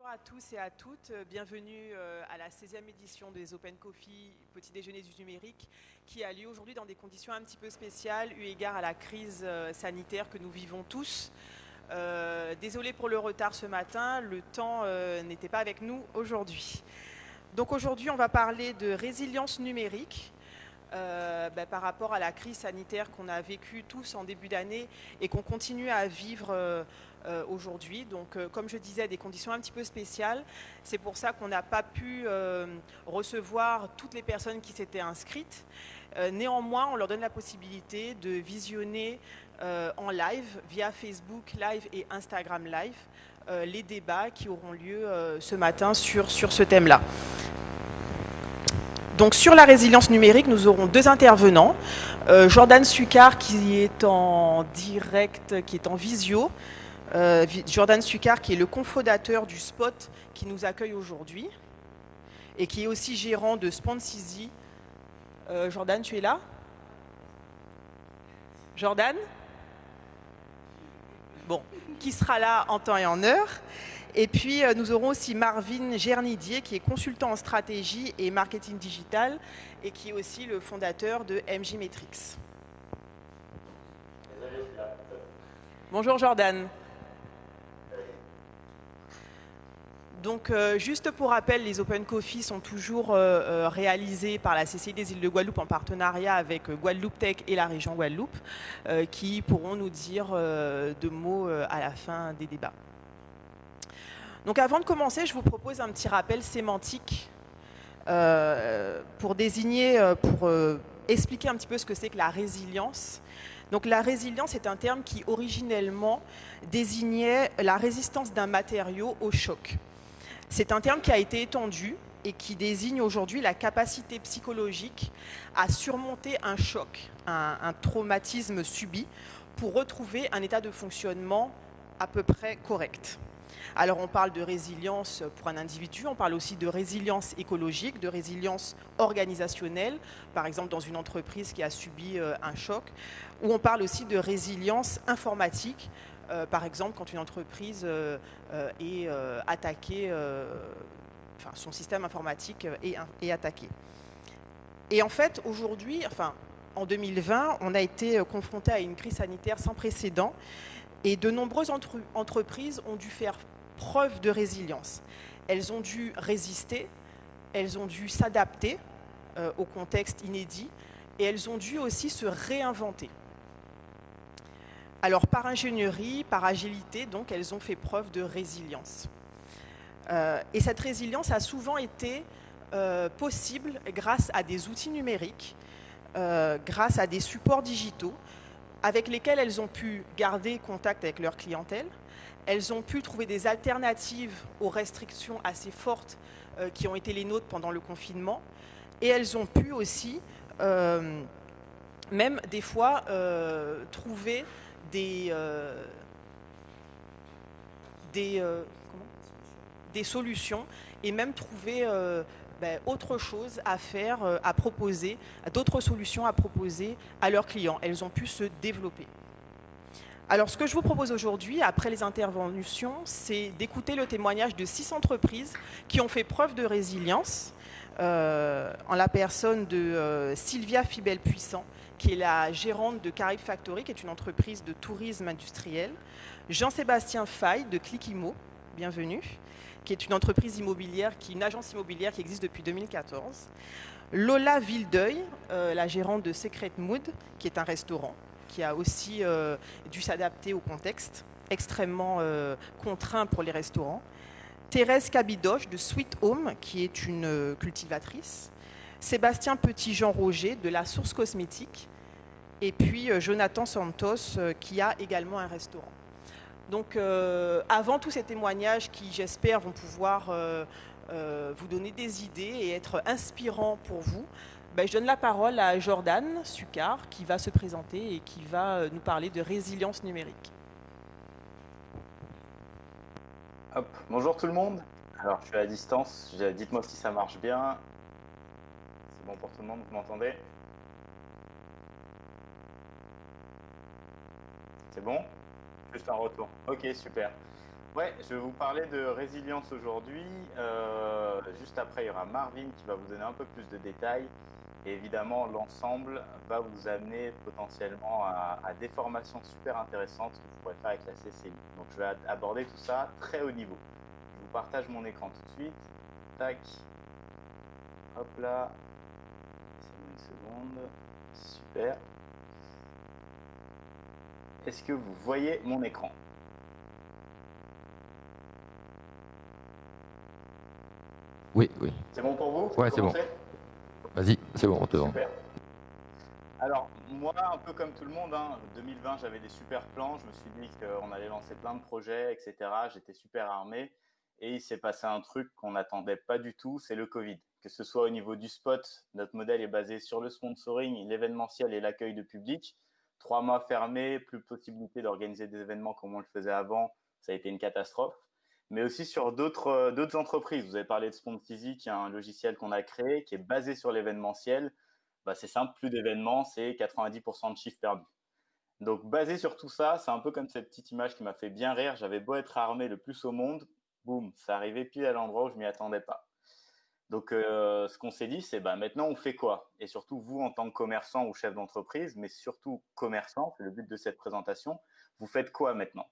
Bonjour à tous et à toutes, bienvenue à la 16e édition des Open Coffee Petit Déjeuner du numérique qui a lieu aujourd'hui dans des conditions un petit peu spéciales eu égard à la crise sanitaire que nous vivons tous. Désolé pour le retard ce matin, le temps n'était pas avec nous aujourd'hui. Donc aujourd'hui on va parler de résilience numérique. Par rapport à la crise sanitaire qu'on a vécue tous en début d'année et qu'on continue à vivre aujourd'hui. Donc, comme je disais, des conditions un petit peu spéciales. C'est pour ça qu'on n'a pas pu recevoir toutes les personnes qui s'étaient inscrites. Néanmoins, on leur donne la possibilité de visionner en live, via Facebook Live et Instagram Live, les débats qui auront lieu ce matin sur ce thème-là. Donc sur la résilience numérique, nous aurons deux intervenants. Jordan Succar qui est en direct, qui est en visio. Jordan Succar qui est le cofondateur du Spot qui nous accueille aujourd'hui et qui est aussi gérant de Sponsizy. Jordan, tu es là? Jordan? Bon, qui sera là en temps et en heure. Et puis, nous aurons aussi Marvin Gernidier, qui est consultant en stratégie et marketing digital, et qui est aussi le fondateur de MJ Metrics. Bonjour Jordan. Donc, juste pour rappel, les Open Coffee sont toujours réalisés par la CCI des îles de Guadeloupe en partenariat avec Guadeloupe Tech et la région Guadeloupe, qui pourront nous dire deux mots à la fin des débats. Donc avant de commencer, je vous propose un petit rappel sémantique pour désigner, pour expliquer un petit peu ce que c'est que la résilience. Donc la résilience est un terme qui originellement désignait la résistance d'un matériau au choc. C'est un terme qui a été étendu et qui désigne aujourd'hui la capacité psychologique à surmonter un choc, un traumatisme subi, pour retrouver un état de fonctionnement à peu près correct. Alors on parle de résilience pour un individu, on parle aussi de résilience écologique, de résilience organisationnelle, par exemple dans une entreprise qui a subi un choc, ou on parle aussi de résilience informatique, par exemple quand une entreprise est attaquée, enfin son système informatique est attaqué. Et en fait aujourd'hui, enfin en 2020, on a été confronté à une crise sanitaire sans précédent et de nombreuses entreprises ont dû faire preuve de résilience. Elles ont dû résister, elles ont dû s'adapter au contexte inédit et elles ont dû aussi se réinventer. Alors par ingénierie, par agilité, donc elles ont fait preuve de résilience. Et cette résilience a souvent été possible grâce à des outils numériques, grâce à des supports digitaux avec lesquels elles ont pu garder contact avec leur clientèle. Elles ont pu trouver des alternatives aux restrictions assez fortes qui ont été les nôtres pendant le confinement. Et elles ont pu aussi, même des fois, trouver des solutions et même trouver autre chose à faire, à proposer, d'autres solutions à proposer à leurs clients. Elles ont pu se développer. Alors, ce que je vous propose aujourd'hui, après les interventions, c'est d'écouter le témoignage de 6 entreprises qui ont fait preuve de résilience, en la personne de Sylvia Fibel-Puissant, qui est la gérante de Caribe Factory, qui est une entreprise de tourisme industriel, Jean-Sébastien Faye de Clickimo, bienvenue, qui est une entreprise immobilière, une agence immobilière qui existe depuis 2014. Lola Vildeuil, la gérante de Secret Mood, qui est un restaurant, qui a aussi dû s'adapter au contexte extrêmement contraint pour les restaurants. Thérèse Cabidoche de Sweet Home, qui est une cultivatrice. Sébastien Petit-Jean-Roger de La Source Cosmétique. Et puis Jonathan Santos, qui a également un restaurant. Donc, avant tous ces témoignages qui, j'espère, vont pouvoir vous donner des idées et être inspirants pour vous, je donne la parole à Jordan Succar, qui va se présenter et qui va nous parler de résilience numérique. Hop, bonjour tout le monde. Alors, je suis à distance. Dites-moi si ça marche bien. C'est bon pour tout le monde, vous m'entendez? C'est bon? Juste un retour. Ok, super. Ouais, je vais vous parler de résilience aujourd'hui. Juste après, il y aura Marvin qui va vous donner un peu plus de détails. Et évidemment, l'ensemble va vous amener potentiellement à des formations super intéressantes que vous pourrez faire avec la CCI. Donc, je vais aborder tout ça très haut niveau. Je vous partage mon écran tout de suite. Tac. Hop là. Laissez-moi une seconde. Super. Est-ce que vous voyez mon écran? Oui, oui. C'est bon pour vous? Ouais, c'est bon. Commencer? Vas-y, c'est bon, on te vend. Super. Alors, moi, un peu comme tout le monde, 2020, j'avais des super plans. Je me suis dit qu'on allait lancer plein de projets, etc. J'étais super armé. Et il s'est passé un truc qu'on n'attendait pas du tout, c'est le Covid. Que ce soit au niveau du spot, notre modèle est basé sur le sponsoring, l'événementiel et l'accueil de public. 3 mois fermés, plus possibilité d'organiser des événements comme on le faisait avant. Ça a été une catastrophe. Mais aussi sur d'autres entreprises. Vous avez parlé de Spontizy, qui est un logiciel qu'on a créé, qui est basé sur l'événementiel. Bah, c'est simple, plus d'événements, c'est 90% de chiffre perdu. Donc, basé sur tout ça, c'est un peu comme cette petite image qui m'a fait bien rire. J'avais beau être armé le plus au monde, boum, ça arrivait pile à l'endroit où je m'y attendais pas. Donc, ce qu'on s'est dit, c'est bah, maintenant, on fait quoi? Et surtout, vous, en tant que commerçant ou chef d'entreprise, mais surtout commerçant, c'est le but de cette présentation, vous faites quoi maintenant?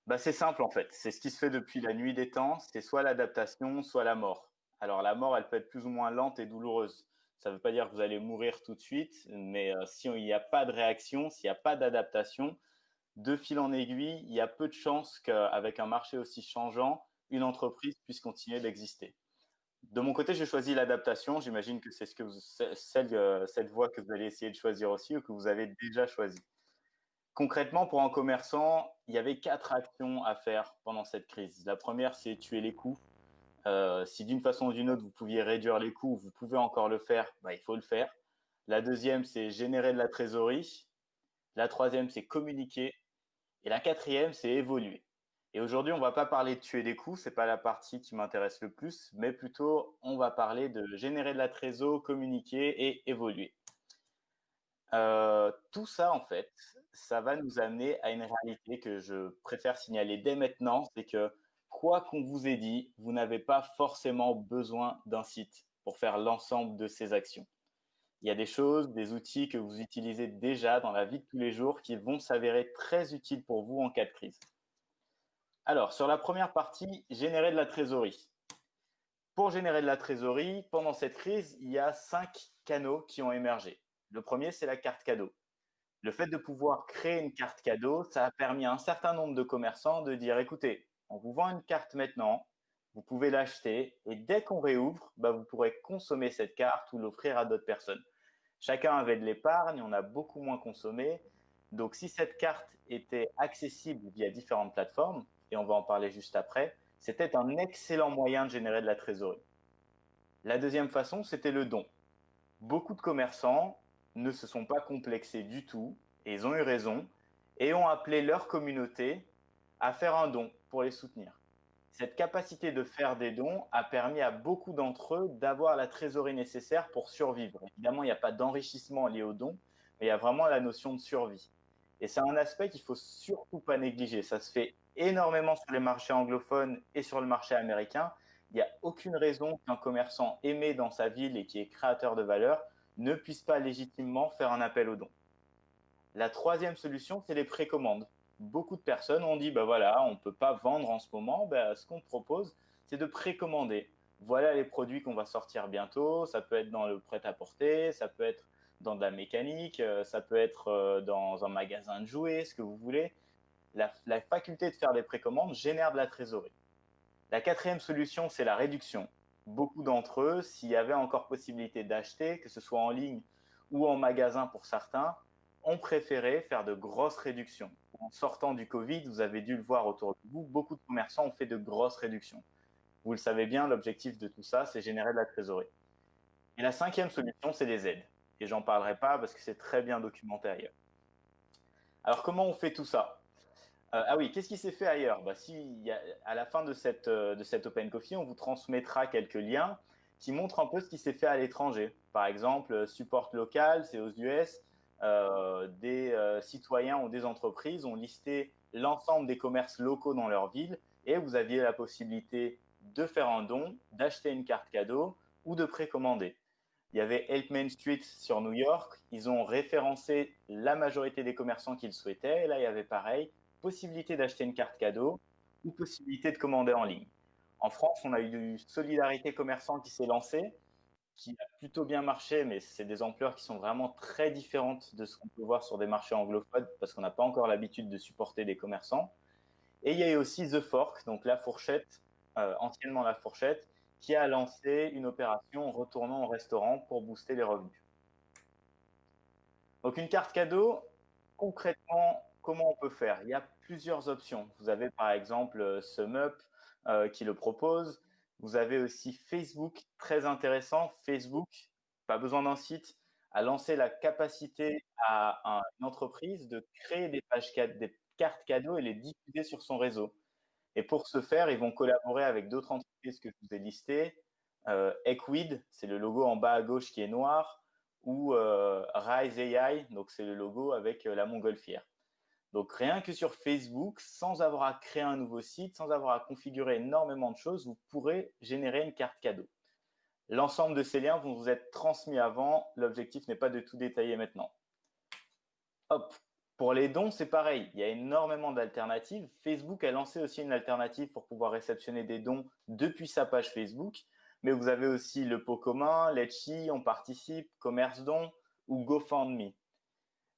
Bah, c'est simple en fait. C'est ce qui se fait depuis la nuit des temps. C'est soit l'adaptation, soit la mort. Alors, la mort, elle peut être plus ou moins lente et douloureuse. Ça ne veut pas dire que vous allez mourir tout de suite, mais si il n'y a pas de réaction, s'il n'y a pas d'adaptation, de fil en aiguille, il y a peu de chances qu'avec un marché aussi changeant, une entreprise puisse continuer d'exister. De mon côté, j'ai choisi l'adaptation. J'imagine que c'est cette voie que vous allez essayer de choisir aussi ou que vous avez déjà choisi. Concrètement, pour un commerçant, il y avait 4 actions à faire pendant cette crise. La première, c'est tuer les coûts. Si d'une façon ou d'une autre, vous pouviez réduire les coûts, vous pouvez encore le faire, bah, il faut le faire. La deuxième, c'est générer de la trésorerie. La troisième, c'est communiquer. Et la quatrième, c'est évoluer. Et aujourd'hui, on ne va pas parler de tuer des coûts, ce n'est pas la partie qui m'intéresse le plus, mais plutôt, on va parler de générer de la trésorerie, communiquer et évoluer. Tout ça, en fait, ça va nous amener à une réalité que je préfère signaler dès maintenant, c'est que quoi qu'on vous ait dit, vous n'avez pas forcément besoin d'un site pour faire l'ensemble de ces actions. Il y a des choses, des outils que vous utilisez déjà dans la vie de tous les jours qui vont s'avérer très utiles pour vous en cas de crise. Alors, sur la première partie, générer de la trésorerie. Pour générer de la trésorerie, pendant cette crise, il y a 5 canaux qui ont émergé. Le premier, c'est la carte cadeau. Le fait de pouvoir créer une carte cadeau, ça a permis à un certain nombre de commerçants de dire, écoutez, on vous vend une carte maintenant, vous pouvez l'acheter et dès qu'on réouvre, bah, vous pourrez consommer cette carte ou l'offrir à d'autres personnes. Chacun avait de l'épargne, on a beaucoup moins consommé. Donc, si cette carte était accessible via différentes plateformes, et on va en parler juste après, c'était un excellent moyen de générer de la trésorerie. La deuxième façon, c'était le don. Beaucoup de commerçants ne se sont pas complexés du tout, et ils ont eu raison, et ont appelé leur communauté à faire un don pour les soutenir. Cette capacité de faire des dons a permis à beaucoup d'entre eux d'avoir la trésorerie nécessaire pour survivre. Évidemment, il n'y a pas d'enrichissement lié aux dons, mais il y a vraiment la notion de survie. Et c'est un aspect qu'il ne faut surtout pas négliger. Ça se fait énormément sur les marchés anglophones et sur le marché américain. Il n'y a aucune raison qu'un commerçant aimé dans sa ville et qui est créateur de valeur ne puisse pas légitimement faire un appel aux dons. La troisième solution, c'est les précommandes. Beaucoup de personnes ont dit, bah voilà, on ne peut pas vendre en ce moment, bah, ce qu'on propose, c'est de précommander. Voilà les produits qu'on va sortir bientôt, ça peut être dans le prêt-à-porter, ça peut être dans de la mécanique, ça peut être dans un magasin de jouets, ce que vous voulez. La faculté de faire des précommandes génère de la trésorerie. La quatrième solution, c'est la réduction. Beaucoup d'entre eux, s'il y avait encore possibilité d'acheter, que ce soit en ligne ou en magasin pour certains, ont préféré faire de grosses réductions. En sortant du Covid, vous avez dû le voir autour de vous, beaucoup de commerçants ont fait de grosses réductions. Vous le savez bien, l'objectif de tout ça, c'est générer de la trésorerie. Et la cinquième solution, c'est les aides. Et j'en parlerai pas parce que c'est très bien documenté ailleurs. Alors, comment on fait tout ça? Ah oui, qu'est-ce qui s'est fait ailleurs? Bah, à la fin de cette Open Coffee, on vous transmettra quelques liens qui montrent un peu ce qui s'est fait à l'étranger. Par exemple, support local, c'est aux US. Des citoyens ou des entreprises ont listé l'ensemble des commerces locaux dans leur ville et vous aviez la possibilité de faire un don, d'acheter une carte cadeau ou de précommander. Il y avait Help Main Street sur New York. Ils ont référencé la majorité des commerçants qu'ils souhaitaient. Et là, il y avait pareil, possibilité d'acheter une carte cadeau ou possibilité de commander en ligne. En France, on a eu du Solidarité Commerçant qui s'est lancé, qui a plutôt bien marché, mais c'est des ampleurs qui sont vraiment très différentes de ce qu'on peut voir sur des marchés anglophones parce qu'on n'a pas encore l'habitude de supporter des commerçants. Et il y a eu aussi The Fork, donc la fourchette, anciennement la fourchette, qui a lancé une opération retournant au restaurant pour booster les revenus. Donc une carte cadeau, concrètement, comment on peut faire? Il y a plusieurs options. Vous avez par exemple SumUp qui le propose. Vous avez aussi Facebook, très intéressant. Facebook, pas besoin d'un site, a lancé la capacité à une entreprise de créer des cartes cadeaux et les diffuser sur son réseau. Et pour ce faire, ils vont collaborer avec d'autres entreprises que je vous ai listées. Equid, c'est le logo en bas à gauche qui est noir, ou Rise AI, donc c'est le logo avec la montgolfière. Donc rien que sur Facebook, sans avoir à créer un nouveau site, sans avoir à configurer énormément de choses, vous pourrez générer une carte cadeau. L'ensemble de ces liens vont vous être transmis avant. L'objectif n'est pas de tout détailler maintenant. Hop. Pour les dons, c'est pareil. Il y a énormément d'alternatives. Facebook a lancé aussi une alternative pour pouvoir réceptionner des dons depuis sa page Facebook. Mais vous avez aussi le pot commun, Letchi, On Participe, Commerce Don ou GoFundMe.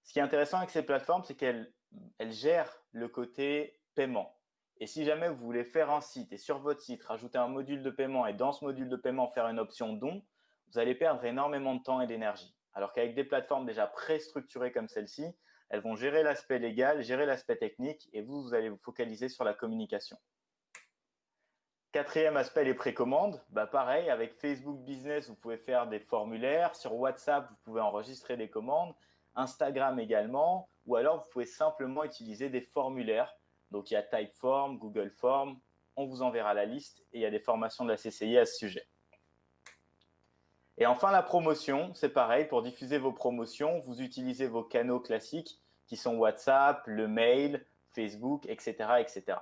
Ce qui est intéressant avec ces plateformes, c'est qu'elles gèrent le côté paiement. Et si jamais vous voulez faire un site et sur votre site rajouter un module de paiement et dans ce module de paiement faire une option don, vous allez perdre énormément de temps et d'énergie. Alors qu'avec des plateformes déjà pré-structurées comme celle-ci, elles vont gérer l'aspect légal, gérer l'aspect technique et vous allez vous focaliser sur la communication. Quatrième aspect, les précommandes. Pareil, avec Facebook Business, vous pouvez faire des formulaires. Sur WhatsApp, vous pouvez enregistrer des commandes. Instagram également. Ou alors, vous pouvez simplement utiliser des formulaires. Donc, il y a Typeform, Google Form. On vous enverra la liste et il y a des formations de la CCI à ce sujet. Et enfin, la promotion, c'est pareil. Pour diffuser vos promotions, vous utilisez vos canaux classiques qui sont WhatsApp, le mail, Facebook, etc., etc.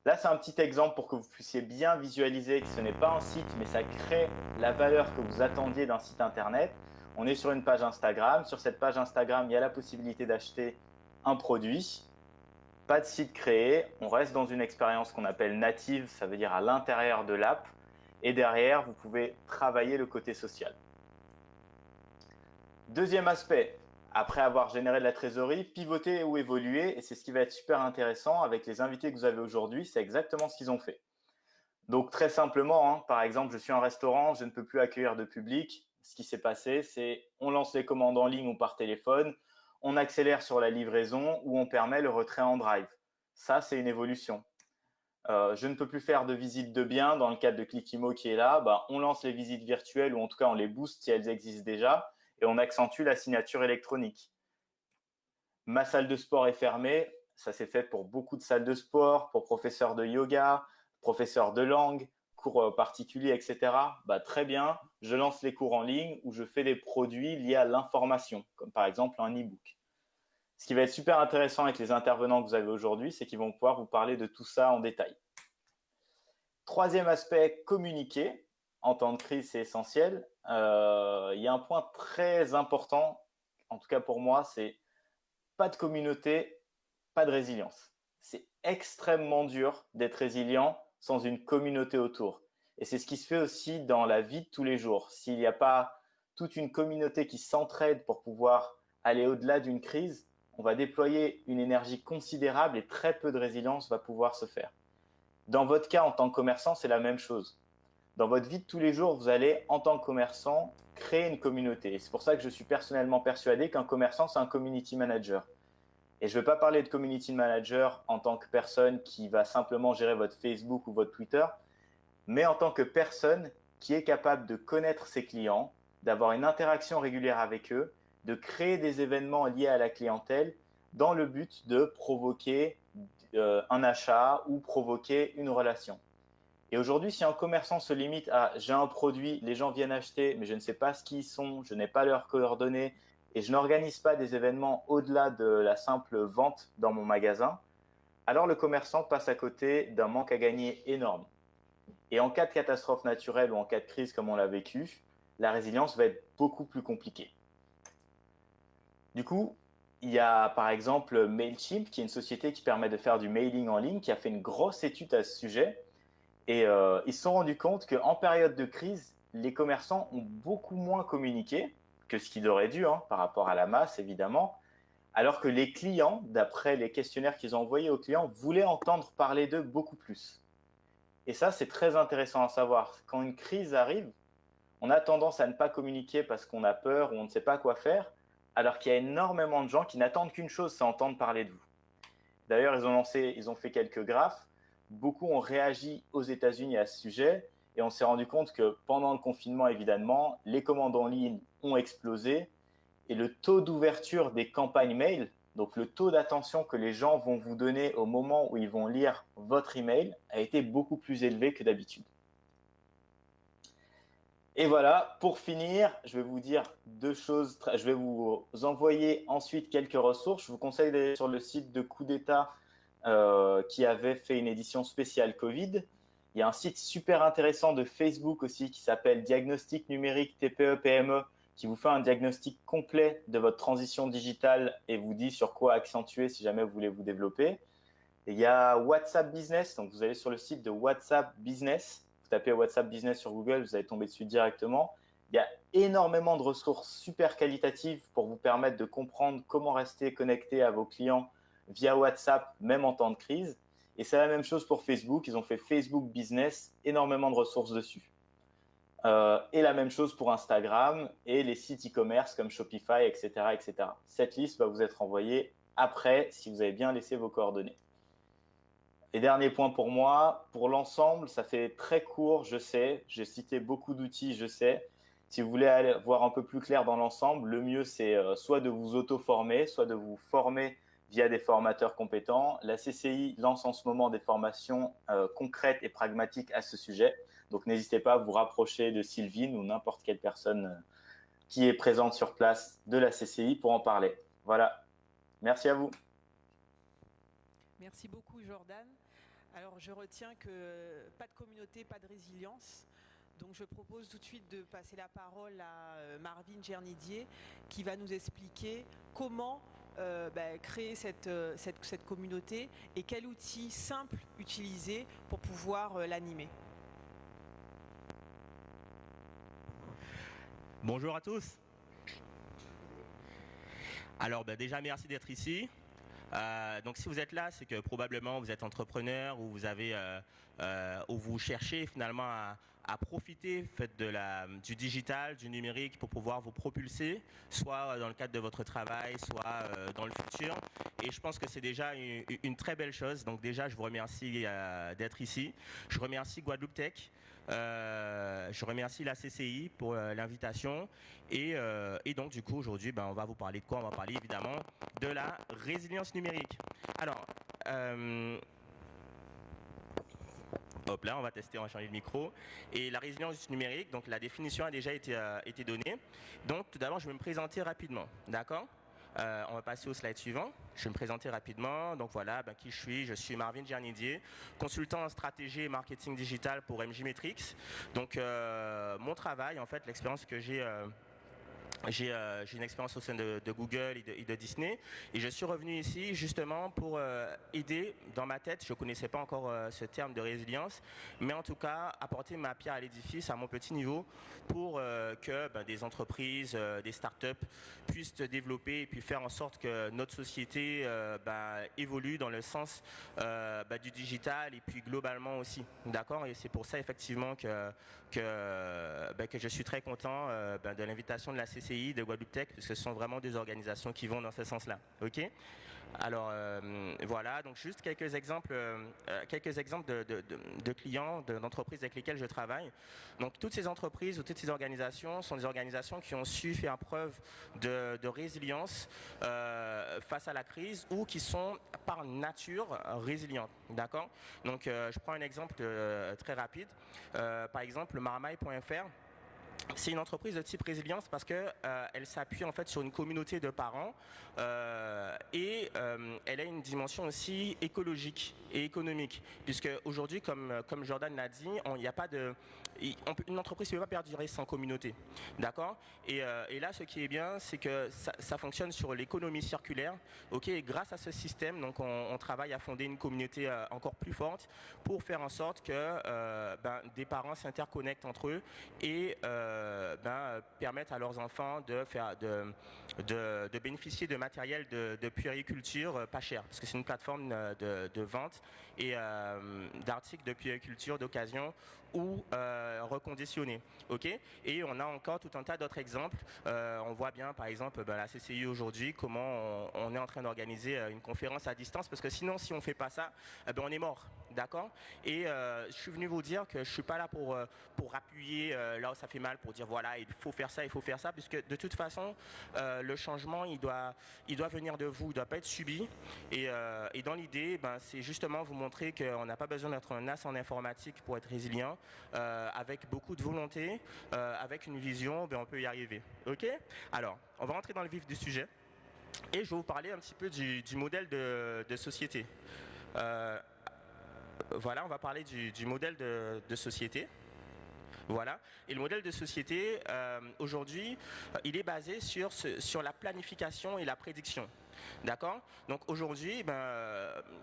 Là, c'est un petit exemple pour que vous puissiez bien visualiser que ce n'est pas un site, mais ça crée la valeur que vous attendiez d'un site internet. On est sur une page Instagram. Sur cette page Instagram, il y a la possibilité d'acheter un produit. Pas de site créé. On reste dans une expérience qu'on appelle native, ça veut dire à l'intérieur de l'app. Et derrière, vous pouvez travailler le côté social. Deuxième aspect, après avoir généré de la trésorerie, pivoter ou évoluer. Et c'est ce qui va être super intéressant avec les invités que vous avez aujourd'hui. C'est exactement ce qu'ils ont fait. Donc, très simplement, par exemple, je suis un restaurant, je ne peux plus accueillir de public. Ce qui s'est passé, c'est on lance les commandes en ligne ou par téléphone, on accélère sur la livraison ou on permet le retrait en drive. Ça, c'est une évolution. Je ne peux plus faire de visite de biens dans le cadre de Clickimo qui est là. On lance les visites virtuelles ou en tout cas, on les booste si elles existent déjà et on accentue la signature électronique. Ma salle de sport est fermée. Ça s'est fait pour beaucoup de salles de sport, pour professeurs de yoga, professeurs de langue, cours particuliers, etc. Très bien, je lance les cours en ligne où je fais des produits liés à l'information, comme par exemple un e-book. Ce qui va être super intéressant avec les intervenants que vous avez aujourd'hui, c'est qu'ils vont pouvoir vous parler de tout ça en détail. Troisième aspect, communiquer. En temps de crise, c'est essentiel. Il y a un point très important, en tout cas pour moi, c'est pas de communauté, pas de résilience. C'est extrêmement dur d'être résilient sans une communauté autour. Et c'est ce qui se fait aussi dans la vie de tous les jours. S'il n'y a pas toute une communauté qui s'entraide pour pouvoir aller au-delà d'une crise, on va déployer une énergie considérable et très peu de résilience va pouvoir se faire. Dans votre cas, en tant que commerçant, c'est la même chose. Dans votre vie de tous les jours, vous allez, en tant que commerçant, créer une communauté. Et c'est pour ça que je suis personnellement persuadé qu'un commerçant, c'est un community manager. Et je ne vais pas parler de community manager en tant que personne qui va simplement gérer votre Facebook ou votre Twitter, mais en tant que personne qui est capable de connaître ses clients, d'avoir une interaction régulière avec eux, de créer des événements liés à la clientèle dans le but de provoquer un achat ou provoquer une relation. Et aujourd'hui, si un commerçant se limite à « j'ai un produit, les gens viennent acheter, mais je ne sais pas ce qu'ils sont, je n'ai pas leurs coordonnées et je n'organise pas des événements au-delà de la simple vente dans mon magasin, alors le commerçant passe à côté d'un manque à gagner énorme. Et en cas de catastrophe naturelle ou en cas de crise comme on l'a vécu, la résilience va être beaucoup plus compliquée. Du coup, il y a par exemple Mailchimp, qui est une société qui permet de faire du mailing en ligne, qui a fait une grosse étude à ce sujet. Et ils se sont rendus compte qu'en période de crise, les commerçants ont beaucoup moins communiqué que ce qu'ils auraient dû, par rapport à la masse évidemment, alors que les clients, d'après les questionnaires qu'ils ont envoyés aux clients, voulaient entendre parler d'eux beaucoup plus. Et ça, c'est très intéressant à savoir. Quand une crise arrive, on a tendance à ne pas communiquer parce qu'on a peur ou on ne sait pas quoi faire, alors qu'il y a énormément de gens qui n'attendent qu'une chose, c'est entendre parler de vous. D'ailleurs, ils ont fait quelques graphes. Beaucoup ont réagi aux États-Unis à ce sujet et on s'est rendu compte que pendant le confinement, évidemment, les commandes en ligne ont explosé et le taux d'ouverture des campagnes mail, donc le taux d'attention que les gens vont vous donner au moment où ils vont lire votre email, a été beaucoup plus élevé que d'habitude. Et voilà, pour finir, je vais vous dire deux choses. Je vais vous envoyer ensuite quelques ressources. Je vous conseille d'aller sur le site de Coup d'État qui avait fait une édition spéciale Covid. Il y a un site super intéressant de Facebook aussi qui s'appelle Diagnostic numérique TPE-PME qui vous fait un diagnostic complet de votre transition digitale et vous dit sur quoi accentuer si jamais vous voulez vous développer. Et il y a WhatsApp Business, donc vous allez sur le site de WhatsApp Business, vous tapez WhatsApp Business sur Google, vous allez tomber dessus directement. Il y a énormément de ressources super qualitatives pour vous permettre de comprendre comment rester connecté à vos clients via WhatsApp, même en temps de crise. Et c'est la même chose pour Facebook, ils ont fait Facebook Business, énormément de ressources dessus. Et la même chose pour Instagram et les sites e-commerce comme Shopify, etc., etc. Cette liste va vous être envoyée après si vous avez bien laissé vos coordonnées. Et dernier point pour moi, pour l'ensemble, ça fait très court, je sais, j'ai cité beaucoup d'outils, je sais. Si vous voulez aller voir un peu plus clair dans l'ensemble, le mieux c'est soit de vous auto-former, soit de vous former via des formateurs compétents. La CCI lance en ce moment des formations concrètes et pragmatiques à ce sujet. Donc, n'hésitez pas à vous rapprocher de Sylvine ou n'importe quelle personne qui est présente sur place de la CCI pour en parler. Voilà. Merci à vous. Merci beaucoup, Jordan. Alors, je retiens que pas de communauté, pas de résilience. Donc, je propose tout de suite de passer la parole à Marvin Gernidier qui va nous expliquer comment créer cette communauté et quel outil simple utiliser pour pouvoir l'animer. Bonjour à tous. Alors déjà merci d'être ici. Donc si vous êtes là, c'est que probablement vous êtes entrepreneur ou vous avez ou vous cherchez finalement à profiter du digital, du numérique pour pouvoir vous propulser, soit dans le cadre de votre travail, soit dans le futur. Et je pense que c'est déjà une très belle chose. Donc déjà, je vous remercie d'être ici. Je remercie Guadeloupe Tech. Je remercie la CCI pour l'invitation et donc du coup aujourd'hui on va vous parler de quoi? On va parler évidemment de la résilience numérique. Alors hop là, on va tester, on va changer de micro. Et la résilience numérique, donc la définition a déjà été donnée. Donc tout d'abord je vais me présenter rapidement, d'accord? On va passer au slide suivant. Je vais me présenter rapidement. Donc voilà, qui je suis. Je suis Marvin Gernidier, consultant en stratégie et marketing digital pour MJ Metrics. Donc mon travail, en fait, l'expérience que j'ai une expérience au sein de Google et de Disney et je suis revenu ici justement pour aider dans ma tête, je ne connaissais pas encore ce terme de résilience, mais en tout cas apporter ma pierre à l'édifice à mon petit niveau pour que des entreprises, des startups puissent se développer et puis faire en sorte que notre société évolue dans le sens du digital et puis globalement aussi, d'accord? Et c'est pour ça effectivement que je suis très content de l'invitation de la CCI, de Guadeloupe Tech, parce que ce sont vraiment des organisations qui vont dans ce sens-là. Ok. Alors voilà, donc juste quelques exemples de clients, d'entreprises avec lesquelles je travaille. Donc toutes ces entreprises ou toutes ces organisations sont des organisations qui ont su faire preuve de résilience face à la crise ou qui sont par nature résilientes. D'accord. Donc je prends un exemple très rapide. Par exemple, marmaille.fr c'est une entreprise de type résilience parce que elle s'appuie en fait sur une communauté de parents et elle a une dimension aussi écologique et économique, puisque aujourd'hui, comme Jordan l'a dit, il n'y a pas de une entreprise ne peut pas perdurer sans communauté, d'accord, et là, ce qui est bien, c'est que ça fonctionne sur l'économie circulaire, ok, et grâce à ce système, donc on travaille à fonder une communauté encore plus forte pour faire en sorte que des parents s'interconnectent entre eux et permettent à leurs enfants de bénéficier de matériel de puériculture pas cher, parce que c'est une plateforme de vente et d'articles de puériculture d'occasion ou reconditionnés. Okay, et on a encore tout un tas d'autres exemples. On voit bien par exemple la CCI aujourd'hui comment on est en train d'organiser une conférence à distance, parce que sinon si on ne fait pas ça, on est mort. D'accord. Et je suis venu vous dire que je ne suis pas là pour appuyer là où ça fait mal, pour dire voilà, il faut faire ça, puisque de toute façon, le changement, il doit venir de vous, il ne doit pas être subi. Et dans l'idée, c'est justement vous montrer qu'on n'a pas besoin d'être un as en informatique pour être résilient. Avec beaucoup de volonté, avec une vision, on peut y arriver. Ok. Alors, on va rentrer dans le vif du sujet. Et je vais vous parler un petit peu du modèle de société. Voilà, on va parler du modèle de société. Voilà. Et le modèle de société, aujourd'hui, il est basé sur la planification et la prédiction. D'accord. Donc aujourd'hui,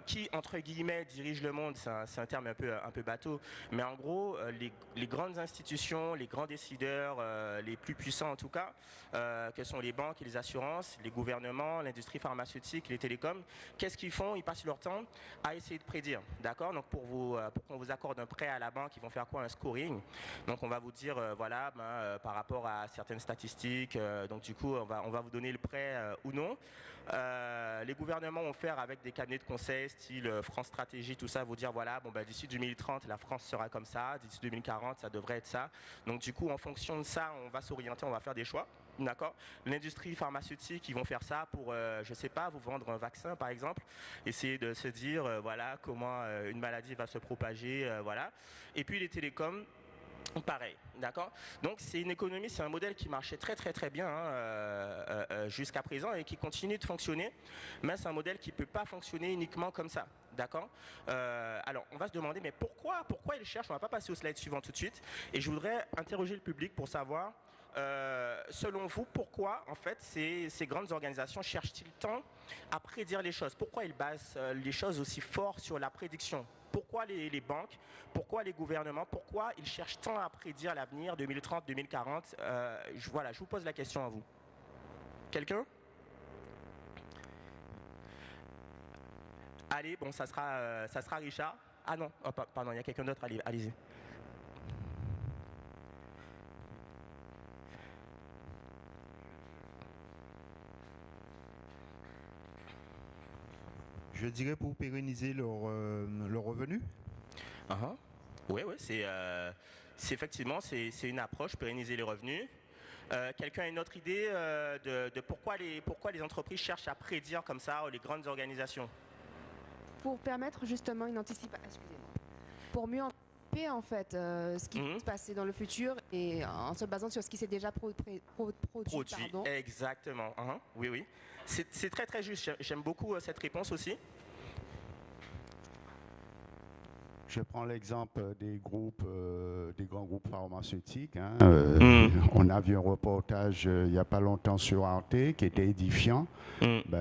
qui entre guillemets dirige le monde, c'est un terme un peu bateau, mais en gros, les grandes institutions, les grands décideurs, les plus puissants en tout cas, que sont les banques et les assurances, les gouvernements, l'industrie pharmaceutique, les télécoms, qu'est-ce qu'ils font? Ils passent leur temps à essayer de prédire. D'accord. Donc pour qu'on vous accorde un prêt à la banque, ils vont faire quoi? Un scoring. Donc on va vous dire voilà, par rapport à certaines statistiques, donc du coup on va vous donner le prêt ou non. Les gouvernements vont faire avec des cabinets de conseil style France Stratégie, tout ça, vous dire voilà, d'ici 2030 la France sera comme ça, d'ici 2040 ça devrait être ça. Donc du coup en fonction de ça on va s'orienter, on va faire des choix. D'accord. L'industrie pharmaceutique, ils vont faire ça pour, je sais pas, vous vendre un vaccin par exemple, essayer de se dire voilà comment une maladie va se propager, voilà. Et puis les télécoms, pareil, d'accord. Donc c'est une économie, c'est un modèle qui marchait très bien jusqu'à présent et qui continue de fonctionner, mais c'est un modèle qui ne peut pas fonctionner uniquement comme ça, d'accord. Alors on va se demander mais pourquoi ils cherchent, on ne va pas passer au slide suivant tout de suite, et je voudrais interroger le public pour savoir selon vous, pourquoi en fait ces grandes organisations cherchent-ils tant à prédire les choses? Pourquoi ils basent les choses aussi fort sur la prédiction? Pourquoi les banques, pourquoi les gouvernements, pourquoi ils cherchent tant à prédire l'avenir 2030, 2040? Voilà, je vous pose la question à vous. Quelqu'un? Allez, bon, ça sera Richard. Ah non, oh, pardon, il y a quelqu'un d'autre, allez-y. Je dirais pour pérenniser leur revenu. Oui, c'est effectivement c'est une approche, pérenniser les revenus. Quelqu'un a une autre idée de pourquoi les entreprises cherchent à prédire comme ça les grandes organisations? Pour permettre justement une anticipation, excusez-moi, pour mieux anticiper en fait ce qui va se passer dans le futur et en se basant sur ce qui s'est déjà produit. Pardon. Exactement. Oui. C'est très juste. J'aime beaucoup cette réponse aussi. Je prends l'exemple des grands groupes pharmaceutiques. On a vu un reportage il n'y a pas longtemps sur Arte qui était édifiant.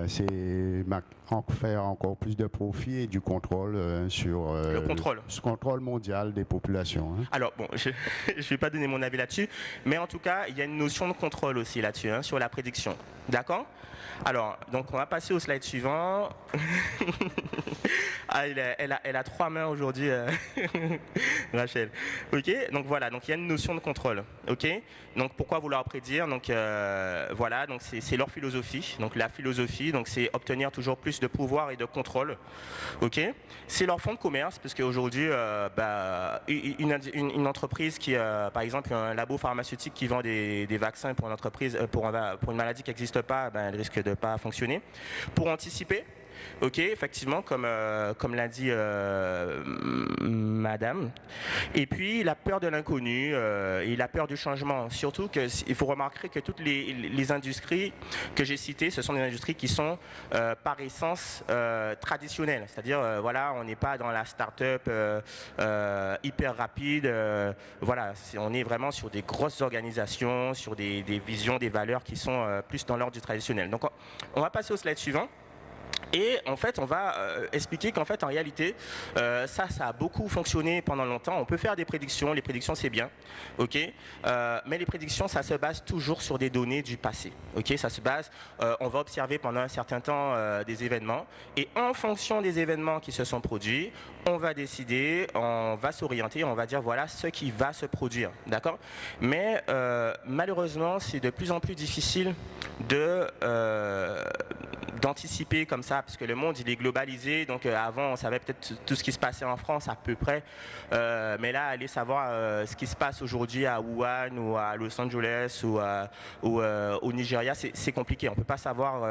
C'est faire encore plus de profit et du contrôle sur ce contrôle mondial des populations. Alors bon, je ne vais pas donner mon avis là-dessus, mais en tout cas, il y a une notion de contrôle aussi là-dessus, sur la prédiction. D'accord? Alors, donc on va passer au slide suivant. Elle a 3 mains aujourd'hui, Rachel. Ok, donc voilà, donc il y a une notion de contrôle. Ok, donc pourquoi vouloir prédire? Donc voilà, donc c'est leur philosophie. Donc la philosophie, donc c'est obtenir toujours plus de pouvoir et de contrôle. Ok, c'est leur fonds de commerce, parce qu'aujourd'hui, une entreprise qui, par exemple, un labo pharmaceutique qui vend des vaccins pour une entreprise, pour une maladie qui n'existe pas, elle risque de pas fonctionner. Pour anticiper, Ok, effectivement, comme l'a dit madame. Et puis la peur de l'inconnu et la peur du changement. Surtout qu'il faut remarquer que toutes les industries que j'ai citées, ce sont des industries qui sont par essence traditionnelles. C'est-à-dire, voilà, on n'est pas dans la start-up hyper rapide. Voilà, on est vraiment sur des grosses organisations, sur des visions, des valeurs qui sont plus dans l'ordre du traditionnel. Donc, on va passer au slide suivant. Et en fait, on va expliquer qu'en fait, en réalité, ça a beaucoup fonctionné pendant longtemps. On peut faire des prédictions, les prédictions c'est bien, ok. Mais les prédictions, ça se base toujours sur des données du passé, ok. Ça se base, on va observer pendant un certain temps des événements, et en fonction des événements qui se sont produits, on va décider, on va s'orienter, on va dire voilà ce qui va se produire, d'accord. Mais malheureusement, c'est de plus en plus difficile d'anticiper comme ça, parce que le monde il est globalisé, donc avant on savait peut-être tout ce qui se passait en France à peu près, mais là aller savoir ce qui se passe aujourd'hui à Wuhan ou à Los Angeles ou au Nigeria, c'est compliqué, on peut pas savoir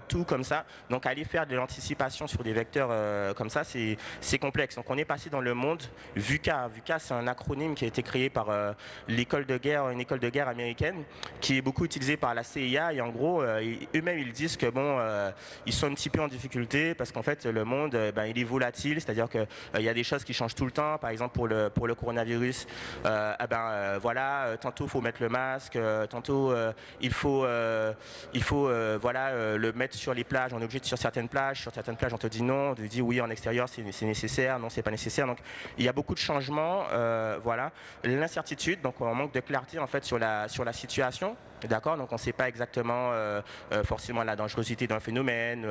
tout comme ça, donc aller faire de l'anticipation sur des vecteurs comme ça c'est complexe. Donc on est passé dans le monde VUCA. VUCA c'est un acronyme qui a été créé par une école de guerre américaine qui est beaucoup utilisée par la CIA, et en gros eux-mêmes ils disent que bon ils sont un petit peu en difficulté parce qu'en fait le monde il est volatile, c'est-à-dire que il y a des choses qui changent tout le temps. Par exemple pour le coronavirus, voilà, tantôt il faut mettre le masque, tantôt il faut voilà le mettre sur les plages, on est obligé de sur certaines plages on te dit non, on te dit oui en extérieur c'est nécessaire, non c'est pas nécessaire. Donc il y a beaucoup de changements, voilà, l'incertitude, donc on manque de clarté en fait sur la situation. D'accord, donc on ne sait pas exactement forcément la dangerosité d'un phénomène,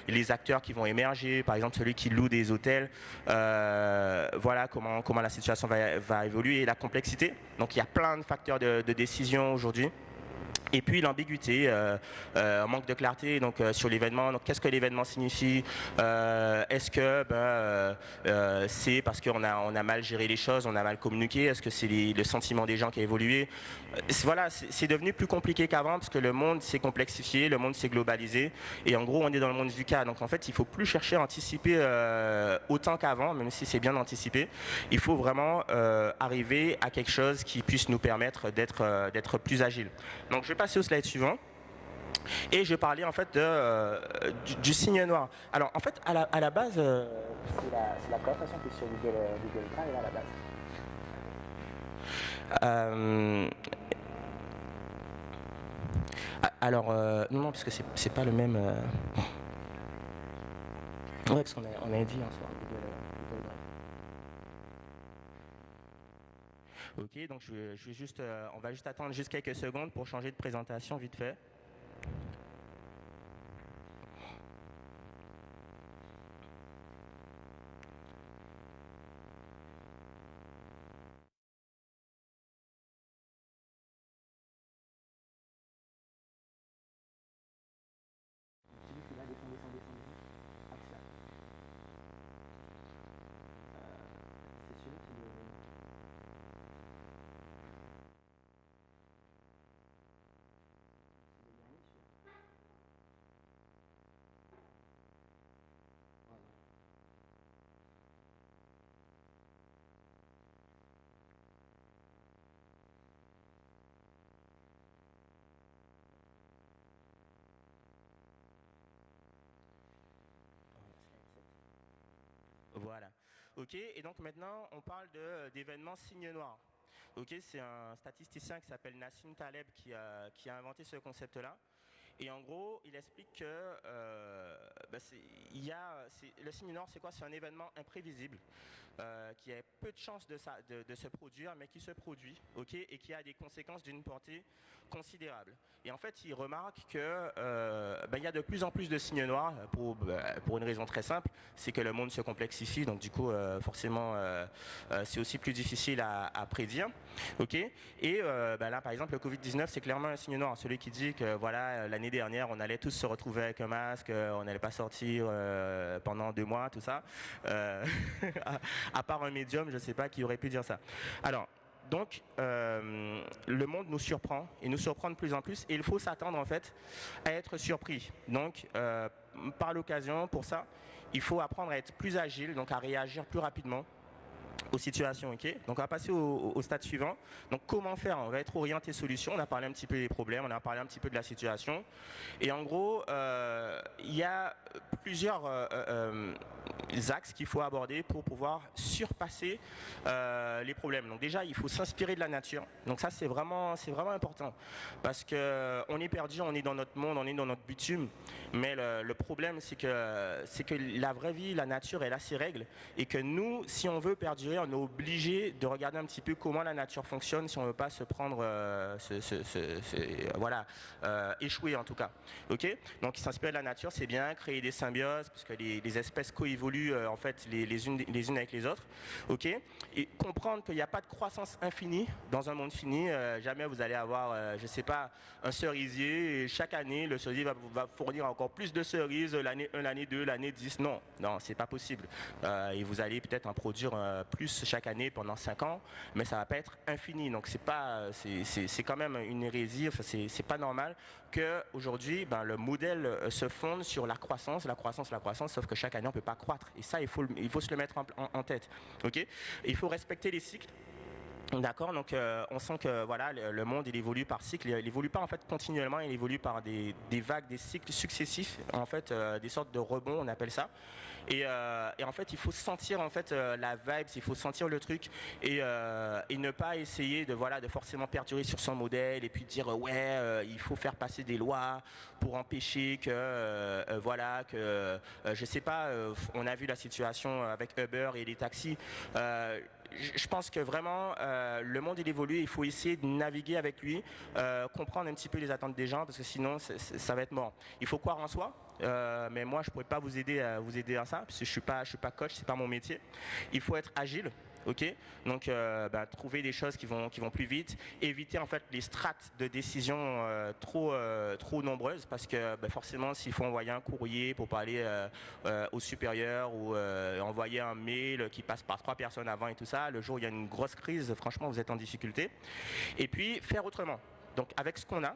les acteurs qui vont émerger, par exemple celui qui loue des hôtels, voilà comment la situation va évoluer, et la complexité. Donc il y a plein de facteurs de décision aujourd'hui. Et puis l'ambiguïté, un manque de clarté donc, sur l'événement. Donc qu'est-ce que l'événement signifie? Est-ce que c'est parce qu'on a mal géré les choses, on a mal communiqué? Est-ce que c'est le sentiment des gens qui a évolué? Voilà, c'est devenu plus compliqué qu'avant parce que le monde s'est complexifié, le monde s'est globalisé, et en gros on est dans le monde VUCA. Donc en fait il ne faut plus chercher à anticiper autant qu'avant, même si c'est bien d'anticiper. Il faut vraiment arriver à quelque chose qui puisse nous permettre d'être plus agile. Donc je vais passer au slide suivant. Et je vais parler en fait du signe noir. Alors en fait à la base, c'est la conversation qui est sur Google Drive à la base. Alors non parce que c'est pas le même. Ouais, parce qu'on a dit hein, sur Google Drive. Ok, donc je vais juste, on va juste attendre juste quelques secondes pour changer de présentation vite fait. Voilà. Ok, et donc maintenant on parle d'événements signes noirs. Ok, c'est un statisticien qui s'appelle Nassim Taleb qui a inventé ce concept-là. Et en gros, il explique que le signe noir, c'est quoi? C'est un événement imprévisible qui a peu de chances de se produire, mais qui se produit, ok, et qui a des conséquences d'une portée considérable. Et en fait, il remarque que il y a de plus en plus de signes noirs pour une raison très simple, c'est que le monde se complexifie, donc du coup, forcément, c'est aussi plus difficile à prédire, ok. Et là, par exemple, le Covid-19, c'est clairement un signe noir. Celui qui dit que voilà, l'année dernière, on allait tous se retrouver avec un masque, on n'allait pas sortir pendant 2 mois, tout ça. À part un médium, je ne sais pas qui aurait pu dire ça. Alors, donc, le monde nous surprend et nous surprend de plus en plus et il faut s'attendre en fait à être surpris. Donc, par l'occasion, pour ça, il faut apprendre à être plus agile, donc à réagir plus rapidement aux situations, ok. Donc on va passer au stade suivant. Donc comment faire? On va être orienté solution. On a parlé un petit peu des problèmes, on a parlé un petit peu de la situation. Et en gros, il y a plusieurs axes qu'il faut aborder pour pouvoir surpasser les problèmes. Donc déjà, il faut s'inspirer de la nature. Donc ça, c'est vraiment important parce que on est perdu, on est dans notre monde, on est dans notre bitume. Mais le problème, c'est que la vraie vie, la nature, elle a ses règles et que nous, si on veut perdurer, on est obligé de regarder un petit peu comment la nature fonctionne si on ne veut pas se prendre, échouer en tout cas. Ok. Donc s'inspirer de la nature, c'est bien, créer des symbioses parce que les espèces coévoluent en fait les unes avec les autres. Ok. Et comprendre qu'il n'y a pas de croissance infinie dans un monde fini. Jamais vous allez avoir, je sais pas, un cerisier et chaque année le cerisier va fournir encore plus de cerises l'année 1, l'année 2, l'année 10. Non, c'est pas possible. Et vous allez peut-être en produire plus chaque année pendant 5 ans, mais ça va pas être infini. Donc c'est quand même une hérésie. Enfin, c'est pas normal que aujourd'hui, le modèle se fonde sur la croissance, sauf que chaque année on peut pas croître. Et ça, il faut se le mettre en tête. Ok. Et il faut respecter les cycles. D'accord, donc on sent que voilà, le monde il évolue par cycle, il évolue pas en fait continuellement, il évolue par des vagues, des cycles successifs, en fait des sortes de rebonds, on appelle ça. Et en fait, il faut sentir en fait la vibe, il faut sentir le truc et ne pas essayer de forcément perdurer sur son modèle et puis dire il faut faire passer des lois pour empêcher que je sais pas, on a vu la situation avec Uber et les taxis. Je pense que vraiment le monde il évolue, il faut essayer de naviguer avec lui, comprendre un petit peu les attentes des gens parce que sinon ça va être mort. Il faut croire en soi, mais moi je pourrais pas vous aider à ça parce que je suis pas coach, c'est pas mon métier. Il faut être agile. Ok, donc trouver des choses qui vont plus vite, éviter en fait les strates de décision trop nombreuses parce que forcément s'il faut envoyer un courrier pour parler au supérieur ou envoyer un mail qui passe par 3 personnes avant et tout ça, le jour où il y a une grosse crise, franchement vous êtes en difficulté. Et puis faire autrement, donc avec ce qu'on a.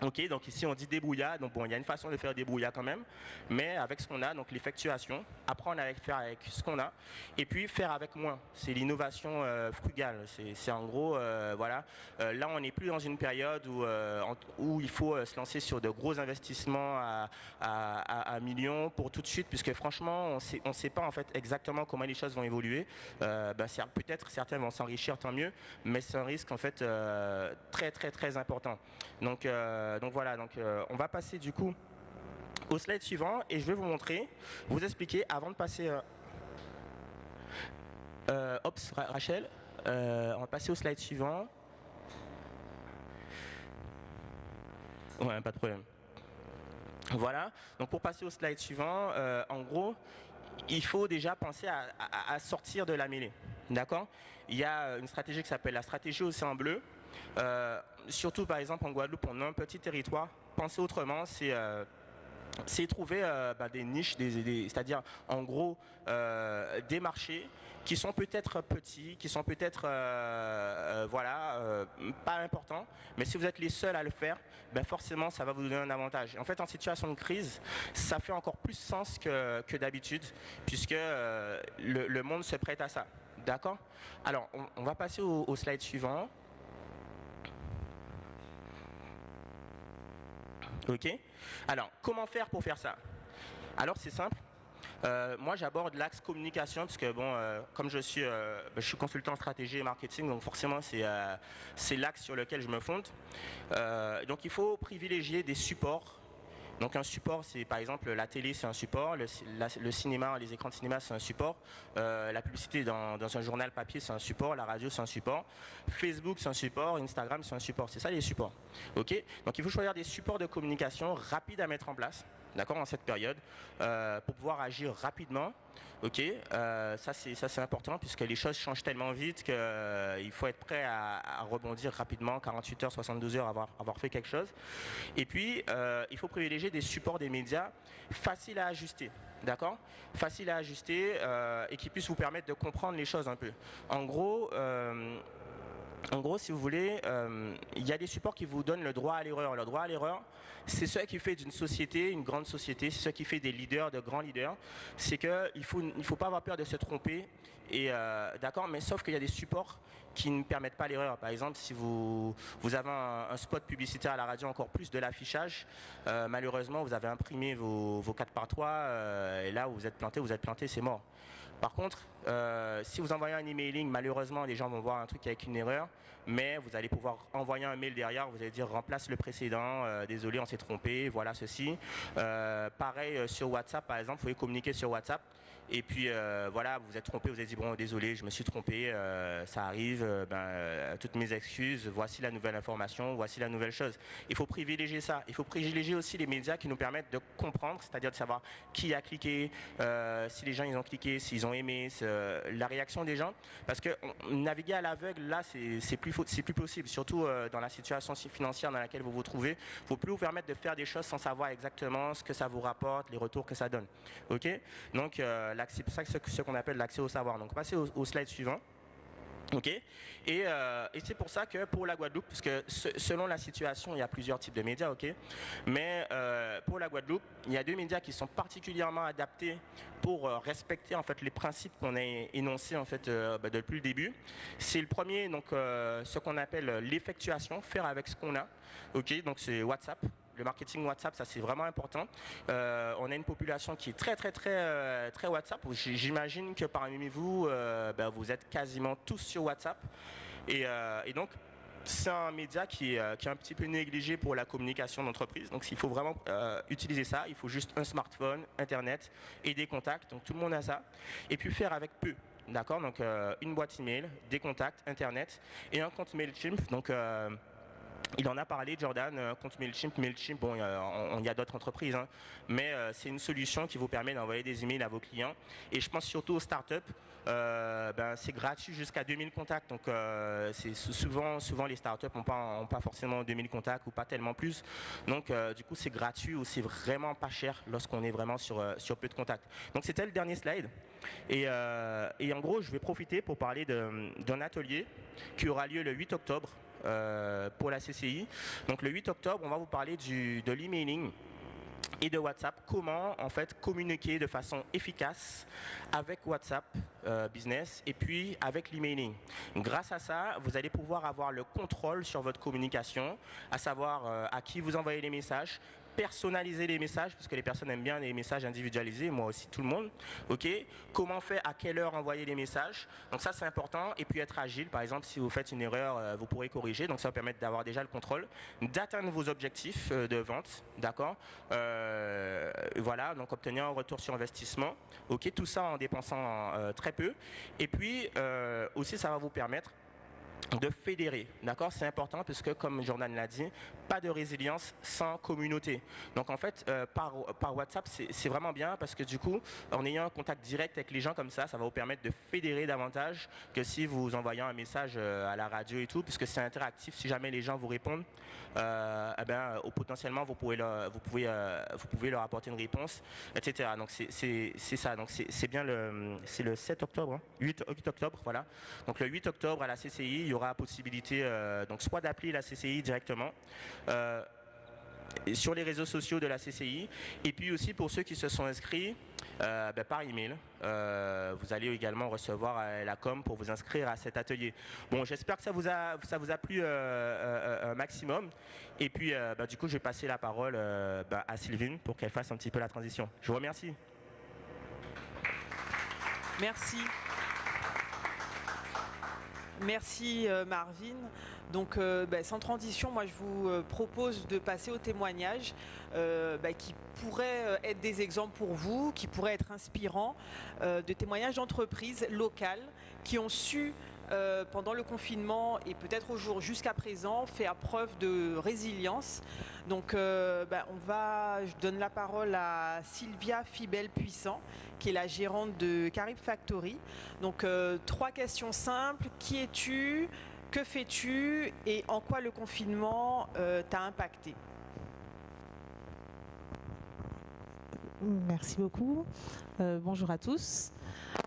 Ok, donc ici on dit débrouillard, donc bon, il y a une façon de faire débrouillard quand même, mais avec ce qu'on a, donc l'effectuation, apprendre à faire avec ce qu'on a, et puis faire avec moins. C'est l'innovation frugale. C'est en gros, là on n'est plus dans une période où il faut se lancer sur de gros investissements à millions pour tout de suite, puisque franchement on sait pas en fait exactement comment les choses vont évoluer. Peut-être certains vont s'enrichir, tant mieux, mais c'est un risque en fait très très très important. Donc voilà, on va passer du coup au slide suivant et je vais vous expliquer avant de passer. Rachel, on va passer au slide suivant. Ouais, pas de problème. Voilà, donc pour passer au slide suivant, en gros, il faut déjà penser à sortir de la mêlée. D'accord? Il y a une stratégie qui s'appelle la stratégie Océan Bleu. Surtout par exemple en Guadeloupe, on a un petit territoire. Penser autrement, c'est trouver des niches, c'est-à-dire en gros des marchés qui sont peut-être petits, qui sont peut-être pas importants, mais si vous êtes les seuls à le faire, forcément ça va vous donner un avantage. En fait, en situation de crise, ça fait encore plus sens que d'habitude, puisque le monde se prête à ça. D'accord? Alors, on va passer au slide suivant. Ok. Alors, comment faire pour faire ça? Alors, c'est simple. Moi, j'aborde l'axe communication parce que comme je suis consultant en stratégie et marketing, donc forcément, c'est l'axe sur lequel je me fonde. Donc, il faut privilégier des supports. Donc un support, c'est par exemple la télé, c'est un support, le cinéma, les écrans de cinéma, c'est un support, la publicité dans un journal papier, c'est un support, la radio, c'est un support, Facebook, c'est un support, Instagram, c'est un support. C'est ça les supports. Ok. Donc il faut choisir des supports de communication rapides à mettre en place, d'accord, en cette période, pour pouvoir agir rapidement. Ok, ça c'est important puisque les choses changent tellement vite qu'il faut être prêt à rebondir rapidement, 48 heures, 72 heures, avoir fait quelque chose. Et puis, il faut privilégier des supports des médias faciles à ajuster. D'accord? Faciles à ajuster et qui puissent vous permettre de comprendre les choses un peu. En gros, En gros, si vous voulez, il y a des supports qui vous donnent le droit à l'erreur. Le droit à l'erreur, c'est ce qui fait d'une société une grande société, c'est ce qui fait des leaders, de grands leaders. C'est qu'il faut pas avoir peur de se tromper. Et d'accord, mais sauf qu'il y a des supports qui ne permettent pas l'erreur. Par exemple, si vous avez un spot publicitaire à la radio, encore plus de l'affichage, malheureusement, vous avez imprimé vos 4x3 et là, vous êtes planté, c'est mort. Par contre, si vous envoyez un emailing, malheureusement, les gens vont voir un truc avec une erreur, mais vous allez pouvoir envoyer un mail derrière, vous allez dire remplace le précédent, désolé, on s'est trompé, voilà ceci. Pareil sur WhatsApp, par exemple, vous pouvez communiquer sur WhatsApp. Et puis voilà, vous êtes trompé, vous avez dit bon désolé, je me suis trompé, ça arrive, toutes mes excuses, voici la nouvelle information, voici la nouvelle chose. Il faut privilégier ça, il faut privilégier aussi les médias qui nous permettent de comprendre, c'est-à-dire de savoir qui a cliqué, si les gens ils ont cliqué, s'ils ont aimé, la réaction des gens, parce que naviguer à l'aveugle là c'est plus possible, surtout dans la situation financière dans laquelle vous vous trouvez. Il ne faut plus vous permettre de faire des choses sans savoir exactement ce que ça vous rapporte, les retours que ça donne. Ok, donc c'est pour ça que ce qu'on appelle l'accès au savoir. Donc, passez au slide suivant. Ok. Et c'est pour ça que pour la Guadeloupe, parce que selon la situation, il y a plusieurs types de médias, ok. Mais pour la Guadeloupe, il y a 2 médias qui sont particulièrement adaptés pour respecter en fait les principes qu'on a énoncés en fait depuis le début. C'est le premier, donc ce qu'on appelle l'effectuation, faire avec ce qu'on a. Ok. Donc c'est WhatsApp. Le marketing WhatsApp, ça c'est vraiment important. On a une population qui est très WhatsApp. J'imagine que parmi vous, vous êtes quasiment tous sur WhatsApp. Et donc, c'est un média qui est un petit peu négligé pour la communication d'entreprise. Donc, il faut vraiment utiliser ça. Il faut juste un smartphone, Internet et des contacts. Donc, tout le monde a ça. Et puis, faire avec peu. D'accord. Donc, une boîte email, des contacts, Internet et un compte MailChimp. Donc, il en a parlé, Jordan, compte MailChimp. MailChimp, bon, il y a d'autres entreprises, hein, mais c'est une solution qui vous permet d'envoyer des emails à vos clients. Et je pense surtout aux startups. C'est gratuit jusqu'à 2000 contacts. Donc, c'est souvent les startups n'ont pas forcément 2000 contacts ou pas tellement plus. Donc, du coup, c'est gratuit ou c'est vraiment pas cher lorsqu'on est vraiment sur peu de contacts. Donc, c'était le dernier slide. Et en gros, je vais profiter pour parler d'un atelier qui aura lieu le 8 octobre. Pour la CCI. Donc le 8 octobre, on va vous parler de l'emailing et de WhatsApp. Comment en fait communiquer de façon efficace avec WhatsApp Business et puis avec l'emailing. Grâce à ça, vous allez pouvoir avoir le contrôle sur votre communication, à savoir à qui vous envoyez les messages, personnaliser les messages, parce que les personnes aiment bien les messages individualisés, moi aussi, tout le monde. Ok. Comment faire, à quelle heure envoyer les messages. Donc ça, c'est important. Et puis être agile. Par exemple, si vous faites une erreur, vous pourrez corriger. Donc ça va permettre d'avoir déjà le contrôle, d'atteindre vos objectifs de vente. D'accord. Voilà. Donc obtenir un retour sur investissement. Ok. Tout ça en dépensant très peu. Et puis aussi, ça va vous permettre de fédérer, d'accord, c'est important parce que comme Jordan l'a dit, pas de résilience sans communauté. Donc en fait, par WhatsApp, c'est vraiment bien parce que du coup, en ayant un contact direct avec les gens comme ça, ça va vous permettre de fédérer davantage que si vous envoyez un message à la radio et tout, puisque c'est interactif. Si jamais les gens vous répondent, potentiellement vous pouvez leur apporter une réponse, etc. Donc c'est ça. Donc c'est bien c'est le 7 octobre, hein, 8 octobre, voilà. Donc le 8 octobre à la CCI, il y aura la possibilité donc soit d'appeler la CCI directement sur les réseaux sociaux de la CCI, et puis aussi pour ceux qui se sont inscrits par email, vous allez également recevoir la com pour vous inscrire à cet atelier. Bon, j'espère que ça vous a plu un maximum, et puis du coup je vais passer la parole à Sylvine pour qu'elle fasse un petit peu la transition. Je vous remercie. Merci Marvin. Donc sans transition, moi je vous propose de passer au témoignage qui pourraient être des exemples pour vous, qui pourraient être inspirants, de témoignages d'entreprises locales qui ont su pendant le confinement et peut-être jusqu'à présent faire preuve de résilience. Donc je donne la parole à Sylvia Fibel-Puissant, qui est la gérante de Carib Factory. Donc 3 questions simples. Qui es-tu? Que fais-tu? Et en quoi le confinement t'a impacté? Merci beaucoup. Bonjour à tous.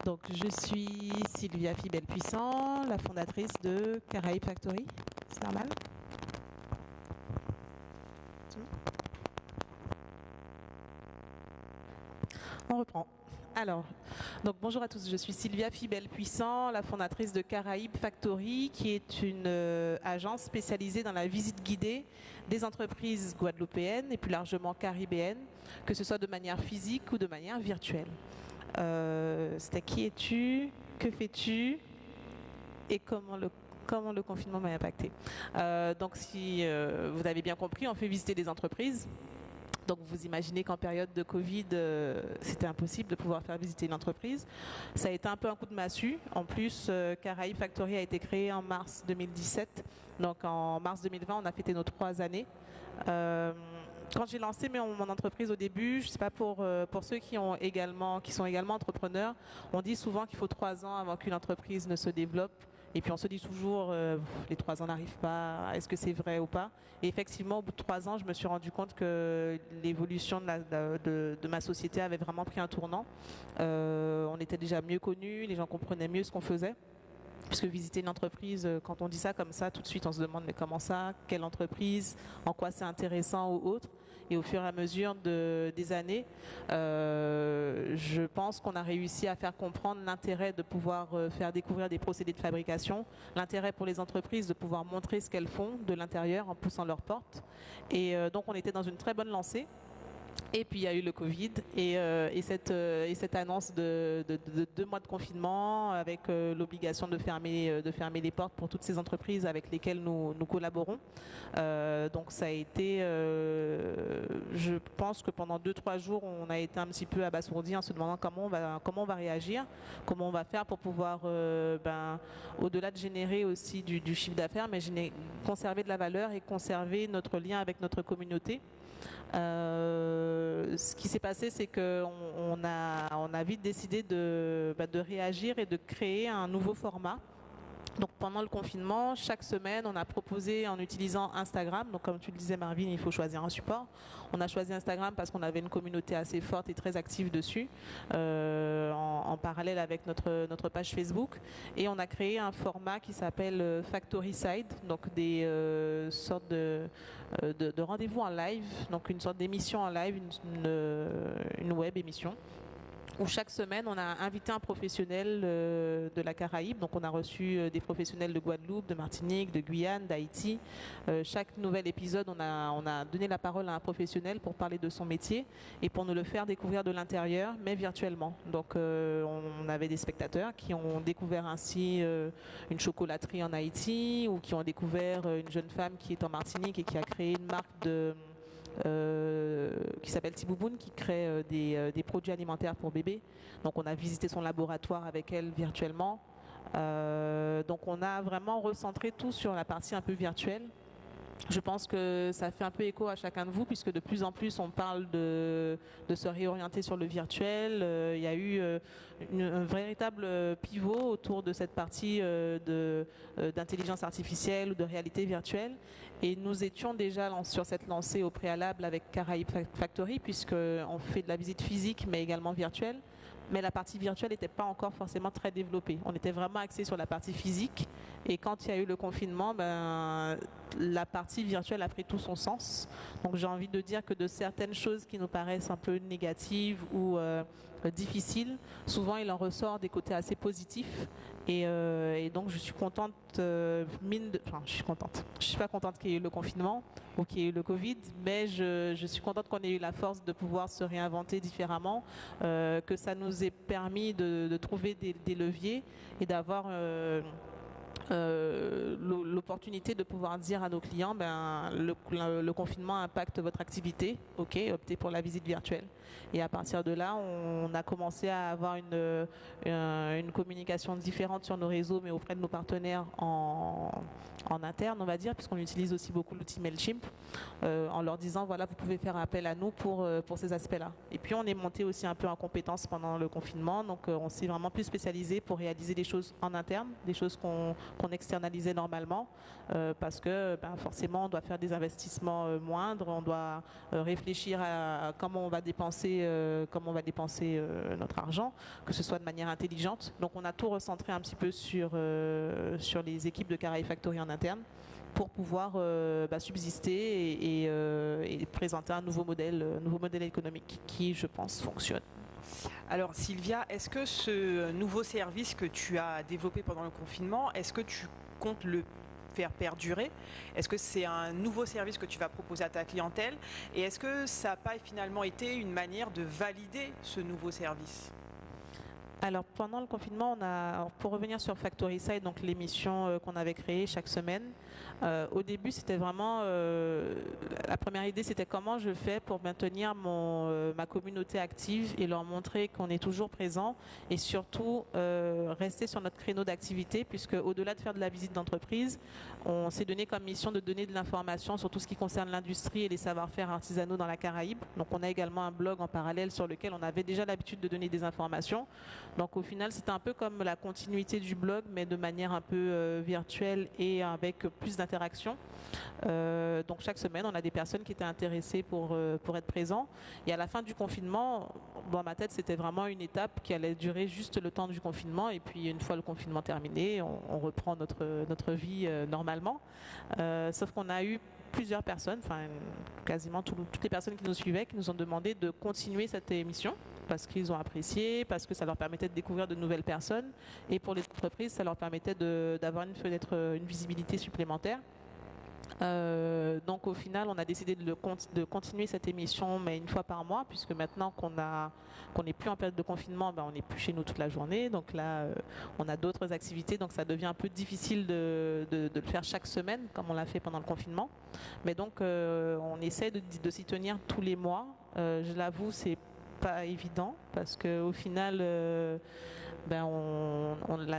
Donc, je suis Sylvia Fibel-Puissant, la fondatrice de Caraïbes Factory. C'est normal? On reprend. Alors, donc bonjour à tous, je suis Sylvia Fibel-Puissant, la fondatrice de Caraïbes Factory, qui est une agence spécialisée dans la visite guidée des entreprises guadeloupéennes et plus largement caribéennes, que ce soit de manière physique ou de manière virtuelle. C'était qui es-tu, que fais-tu et comment le confinement m'a impacté. Donc si vous avez bien compris, on fait visiter des entreprises. Donc vous imaginez qu'en période de Covid, c'était impossible de pouvoir faire visiter une entreprise. Ça a été un peu un coup de massue. En plus, Caraïbes Factory a été créé en mars 2017. Donc en mars 2020, on a fêté nos 3 années. Quand j'ai lancé mon entreprise au début, je ne sais pas pour ceux qui sont également entrepreneurs, on dit souvent qu'il faut 3 ans avant qu'une entreprise ne se développe. Et puis on se dit toujours, les 3 ans n'arrivent pas, est-ce que c'est vrai ou pas? Et effectivement, au bout de 3 ans, je me suis rendu compte que l'évolution de ma société avait vraiment pris un tournant. On était déjà mieux connus, les gens comprenaient mieux ce qu'on faisait. Puisque visiter une entreprise, quand on dit ça comme ça, tout de suite on se demande mais comment ça, quelle entreprise, en quoi c'est intéressant ou autre. Et au fur et à mesure des années, je pense qu'on a réussi à faire comprendre l'intérêt de pouvoir faire découvrir des procédés de fabrication, l'intérêt pour les entreprises de pouvoir montrer ce qu'elles font de l'intérieur en poussant leurs portes. Et donc on était dans une très bonne lancée. Et puis il y a eu le Covid et cette annonce de 2 mois de confinement avec l'obligation de fermer les portes pour toutes ces entreprises avec lesquelles nous collaborons. Donc ça a été, je pense que pendant 2-3 jours, on a été un petit peu abasourdis en se demandant comment on va réagir, comment on va faire pour pouvoir, au-delà de générer aussi du chiffre d'affaires, mais conserver de la valeur et conserver notre lien avec notre communauté. Ce qui s'est passé, c'est qu'on a vite décidé de réagir et de créer un nouveau format. Donc pendant le confinement, chaque semaine, on a proposé en utilisant Instagram. Donc comme tu le disais Marvin, il faut choisir un support. On a choisi Instagram parce qu'on avait une communauté assez forte et très active dessus, en parallèle avec notre page Facebook. Et on a créé un format qui s'appelle Factory Side, donc des sortes de rendez-vous en live, donc une sorte d'émission en live, une web émission, où chaque semaine, on a invité un professionnel de la Caraïbe. Donc, on a reçu des professionnels de Guadeloupe, de Martinique, de Guyane, d'Haïti. Chaque nouvel épisode, on a donné la parole à un professionnel pour parler de son métier et pour nous le faire découvrir de l'intérieur, mais virtuellement. Donc, on avait des spectateurs qui ont découvert ainsi une chocolaterie en Haïti ou qui ont découvert une jeune femme qui est en Martinique et qui a créé une marque qui s'appelle Tibouboune, qui crée des produits alimentaires pour bébés. Donc on a visité son laboratoire avec elle virtuellement. Donc on a vraiment recentré tout sur la partie un peu virtuelle. Je pense que ça fait un peu écho à chacun de vous, puisque de plus en plus on parle de se réorienter sur le virtuel. Il y a eu un véritable pivot autour de cette partie d'intelligence artificielle ou de réalité virtuelle. Et nous étions déjà sur cette lancée au préalable avec Caraïbes Factory, puisqu'on fait de la visite physique mais également virtuelle. Mais la partie virtuelle n'était pas encore forcément très développée. On était vraiment axé sur la partie physique. Et quand il y a eu le confinement, la partie virtuelle a pris tout son sens. Donc j'ai envie de dire que de certaines choses qui nous paraissent un peu négatives ou difficiles, souvent il en ressort des côtés assez positifs. Et donc je suis contente, je suis contente. Je suis pas contente qu'il y ait eu le confinement ou qu'il y ait eu le Covid, mais je suis contente qu'on ait eu la force de pouvoir se réinventer différemment, que ça nous ait permis de trouver des leviers et d'avoir l'opportunité de pouvoir dire à nos clients, le confinement impacte votre activité, ok, optez pour la visite virtuelle. Et à partir de là, on a commencé à avoir une communication différente sur nos réseaux, mais auprès de nos partenaires en interne, on va dire, puisqu'on utilise aussi beaucoup l'outil Mailchimp, en leur disant, voilà, vous pouvez faire appel à nous pour ces aspects-là. Et puis, on est monté aussi un peu en compétences pendant le confinement, donc on s'est vraiment plus spécialisé pour réaliser des choses en interne, des choses qu'on qu'on externalisait normalement, parce que forcément on doit faire des investissements moindres, on doit réfléchir à comment on va dépenser notre argent, que ce soit de manière intelligente. Donc on a tout recentré un petit peu sur les équipes de Caraïbes Factory en interne pour pouvoir subsister et présenter un nouveau modèle économique qui, je pense, fonctionne. Alors Sylvia, est-ce que ce nouveau service que tu as développé pendant le confinement, est-ce que tu comptes le faire perdurer? Est-ce que c'est un nouveau service que tu vas proposer à ta clientèle? Et est-ce que ça n'a pas finalement été une manière de valider ce nouveau service? Alors pendant le confinement, pour revenir sur Factory Side, donc l'émission qu'on avait créée chaque semaine, au début c'était vraiment, la première idée c'était comment je fais pour maintenir ma communauté active et leur montrer qu'on est toujours présent et surtout rester sur notre créneau d'activité, puisque au-delà de faire de la visite d'entreprise, on s'est donné comme mission de donner de l'information sur tout ce qui concerne l'industrie et les savoir-faire artisanaux dans la Caraïbe. Donc on a également un blog en parallèle sur lequel on avait déjà l'habitude de donner des informations. Donc au final, c'était un peu comme la continuité du blog, mais de manière un peu virtuelle et avec plus d'interaction. Donc chaque semaine, on a des personnes qui étaient intéressées pour être présents. Et à la fin du confinement, dans ma tête, c'était vraiment une étape qui allait durer juste le temps du confinement. Et puis une fois le confinement terminé, on reprend notre vie normalement. Sauf qu'on a eu plusieurs personnes, enfin quasiment toutes les personnes qui nous suivaient, qui nous ont demandé de continuer cette émission parce qu'ils ont apprécié, parce que ça leur permettait de découvrir de nouvelles personnes et pour les entreprises, ça leur permettait d'avoir une fenêtre, une visibilité supplémentaire. Donc au final, on a décidé de continuer cette émission, mais une fois par mois, puisque maintenant qu'on n'est plus en période de confinement, on n'est plus chez nous toute la journée. Donc là, on a d'autres activités, donc ça devient un peu difficile de le faire chaque semaine, comme on l'a fait pendant le confinement. Mais donc, on essaie de s'y tenir tous les mois. Je l'avoue, c'est pas évident, parce qu'au final...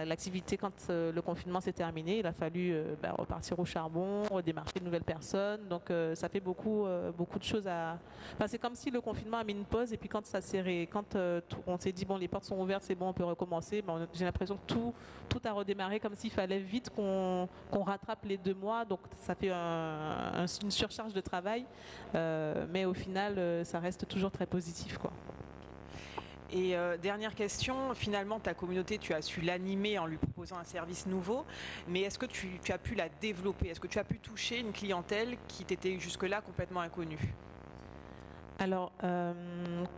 l'activité, quand le confinement s'est terminé, il a fallu repartir au charbon, redémarcher de nouvelles personnes. Donc ça fait beaucoup de choses à... Enfin, c'est comme si le confinement a mis une pause et puis quand ça s'est on s'est dit bon, les portes sont ouvertes, c'est bon, on peut recommencer. J'ai l'impression que tout a redémarré comme s'il fallait vite qu'on rattrape les 2 mois. Donc ça fait une surcharge de travail, mais au final, ça reste toujours très positif, quoi. Et dernière question, finalement ta communauté, tu as su l'animer en lui proposant un service nouveau, mais est-ce que tu as pu la développer? Est-ce que tu as pu toucher une clientèle qui t'était jusque-là complètement inconnue? Alors,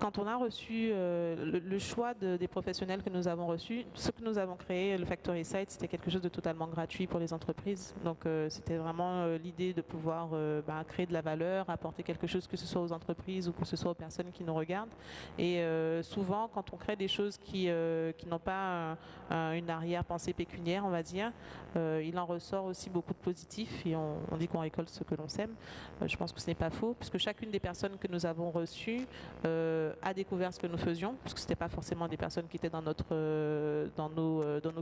quand on a reçu le choix des professionnels que nous avons reçus, ce que nous avons créé, le Factory Site, c'était quelque chose de totalement gratuit pour les entreprises. Donc, c'était vraiment l'idée de pouvoir créer de la valeur, apporter quelque chose, que ce soit aux entreprises ou que ce soit aux personnes qui nous regardent. Et souvent, quand on crée des choses qui n'ont pas une arrière-pensée pécuniaire, on va dire, il en ressort aussi beaucoup de positifs et on dit qu'on récolte ce que l'on sème. Je pense que ce n'est pas faux, puisque chacune des personnes que nous avons reçues a découvert ce que nous faisions, parce que ce n'était pas forcément des personnes qui étaient dans nos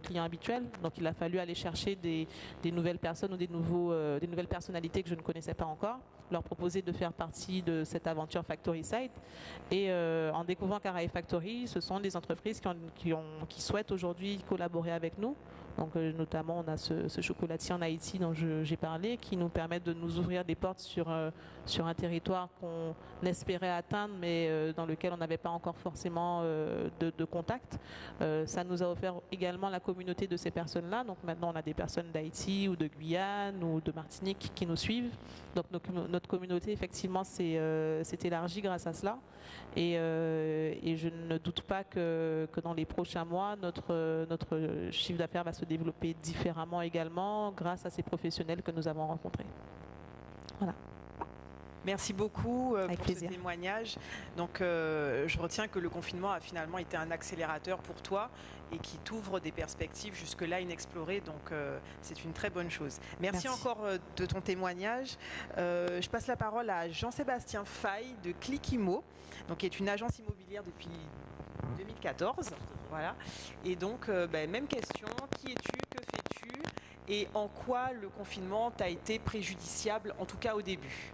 clients habituels. Donc il a fallu aller chercher des nouvelles personnes ou des nouvelles personnalités que je ne connaissais pas encore, leur proposer de faire partie de cette aventure Factory Site. Et en découvrant Caraïbes Factory, ce sont des entreprises qui souhaitent aujourd'hui collaborer avec nous. Donc notamment on a ce chocolatier en Haïti dont j'ai parlé, qui nous permet de nous ouvrir des portes sur un territoire qu'on espérait atteindre, mais dans lequel on n'avait pas encore forcément de contact. Ça nous a offert également la communauté de ces personnes-là. Donc maintenant on a des personnes d'Haïti ou de Guyane ou de Martinique qui nous suivent. Donc notre communauté effectivement s'est élargie grâce à cela. Et je ne doute pas que dans les prochains mois, notre chiffre d'affaires va se développer différemment également grâce à ces professionnels que nous avons rencontrés. Voilà. Merci beaucoup Avec pour plaisir. ce témoignage. Donc, je retiens que le confinement a finalement été un accélérateur pour toi et qui t'ouvre des perspectives jusque-là inexplorées. Donc, c'est une très bonne chose. Merci encore de ton témoignage. Je passe la parole à Jean-Sébastien Faye de Clickimo, donc qui est une agence immobilière depuis 2014. Voilà. Et donc, même question. Qui es-tu? Que fais-tu? Et en quoi le confinement t'a été préjudiciable, en tout cas au début?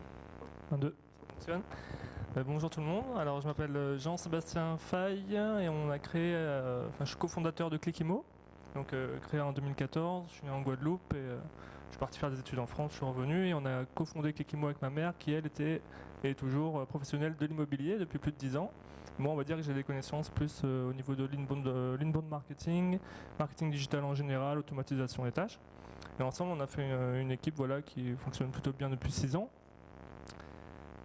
1, 2, ça fonctionne. Bonjour tout le monde, alors je m'appelle Jean-Sébastien Faye et on a créé, je suis cofondateur de Clickimo. donc créé en 2014. Je suis né en Guadeloupe et je suis parti faire des études en France, je suis revenu et on a cofondé Clickymo avec ma mère qui elle est toujours professionnelle de l'immobilier depuis plus de 10 ans. Moi on va dire que j'ai des connaissances plus au niveau de l'inbound marketing, marketing digital en général, automatisation des tâches. Et ensemble on a fait une équipe voilà, qui fonctionne plutôt bien depuis 6 ans.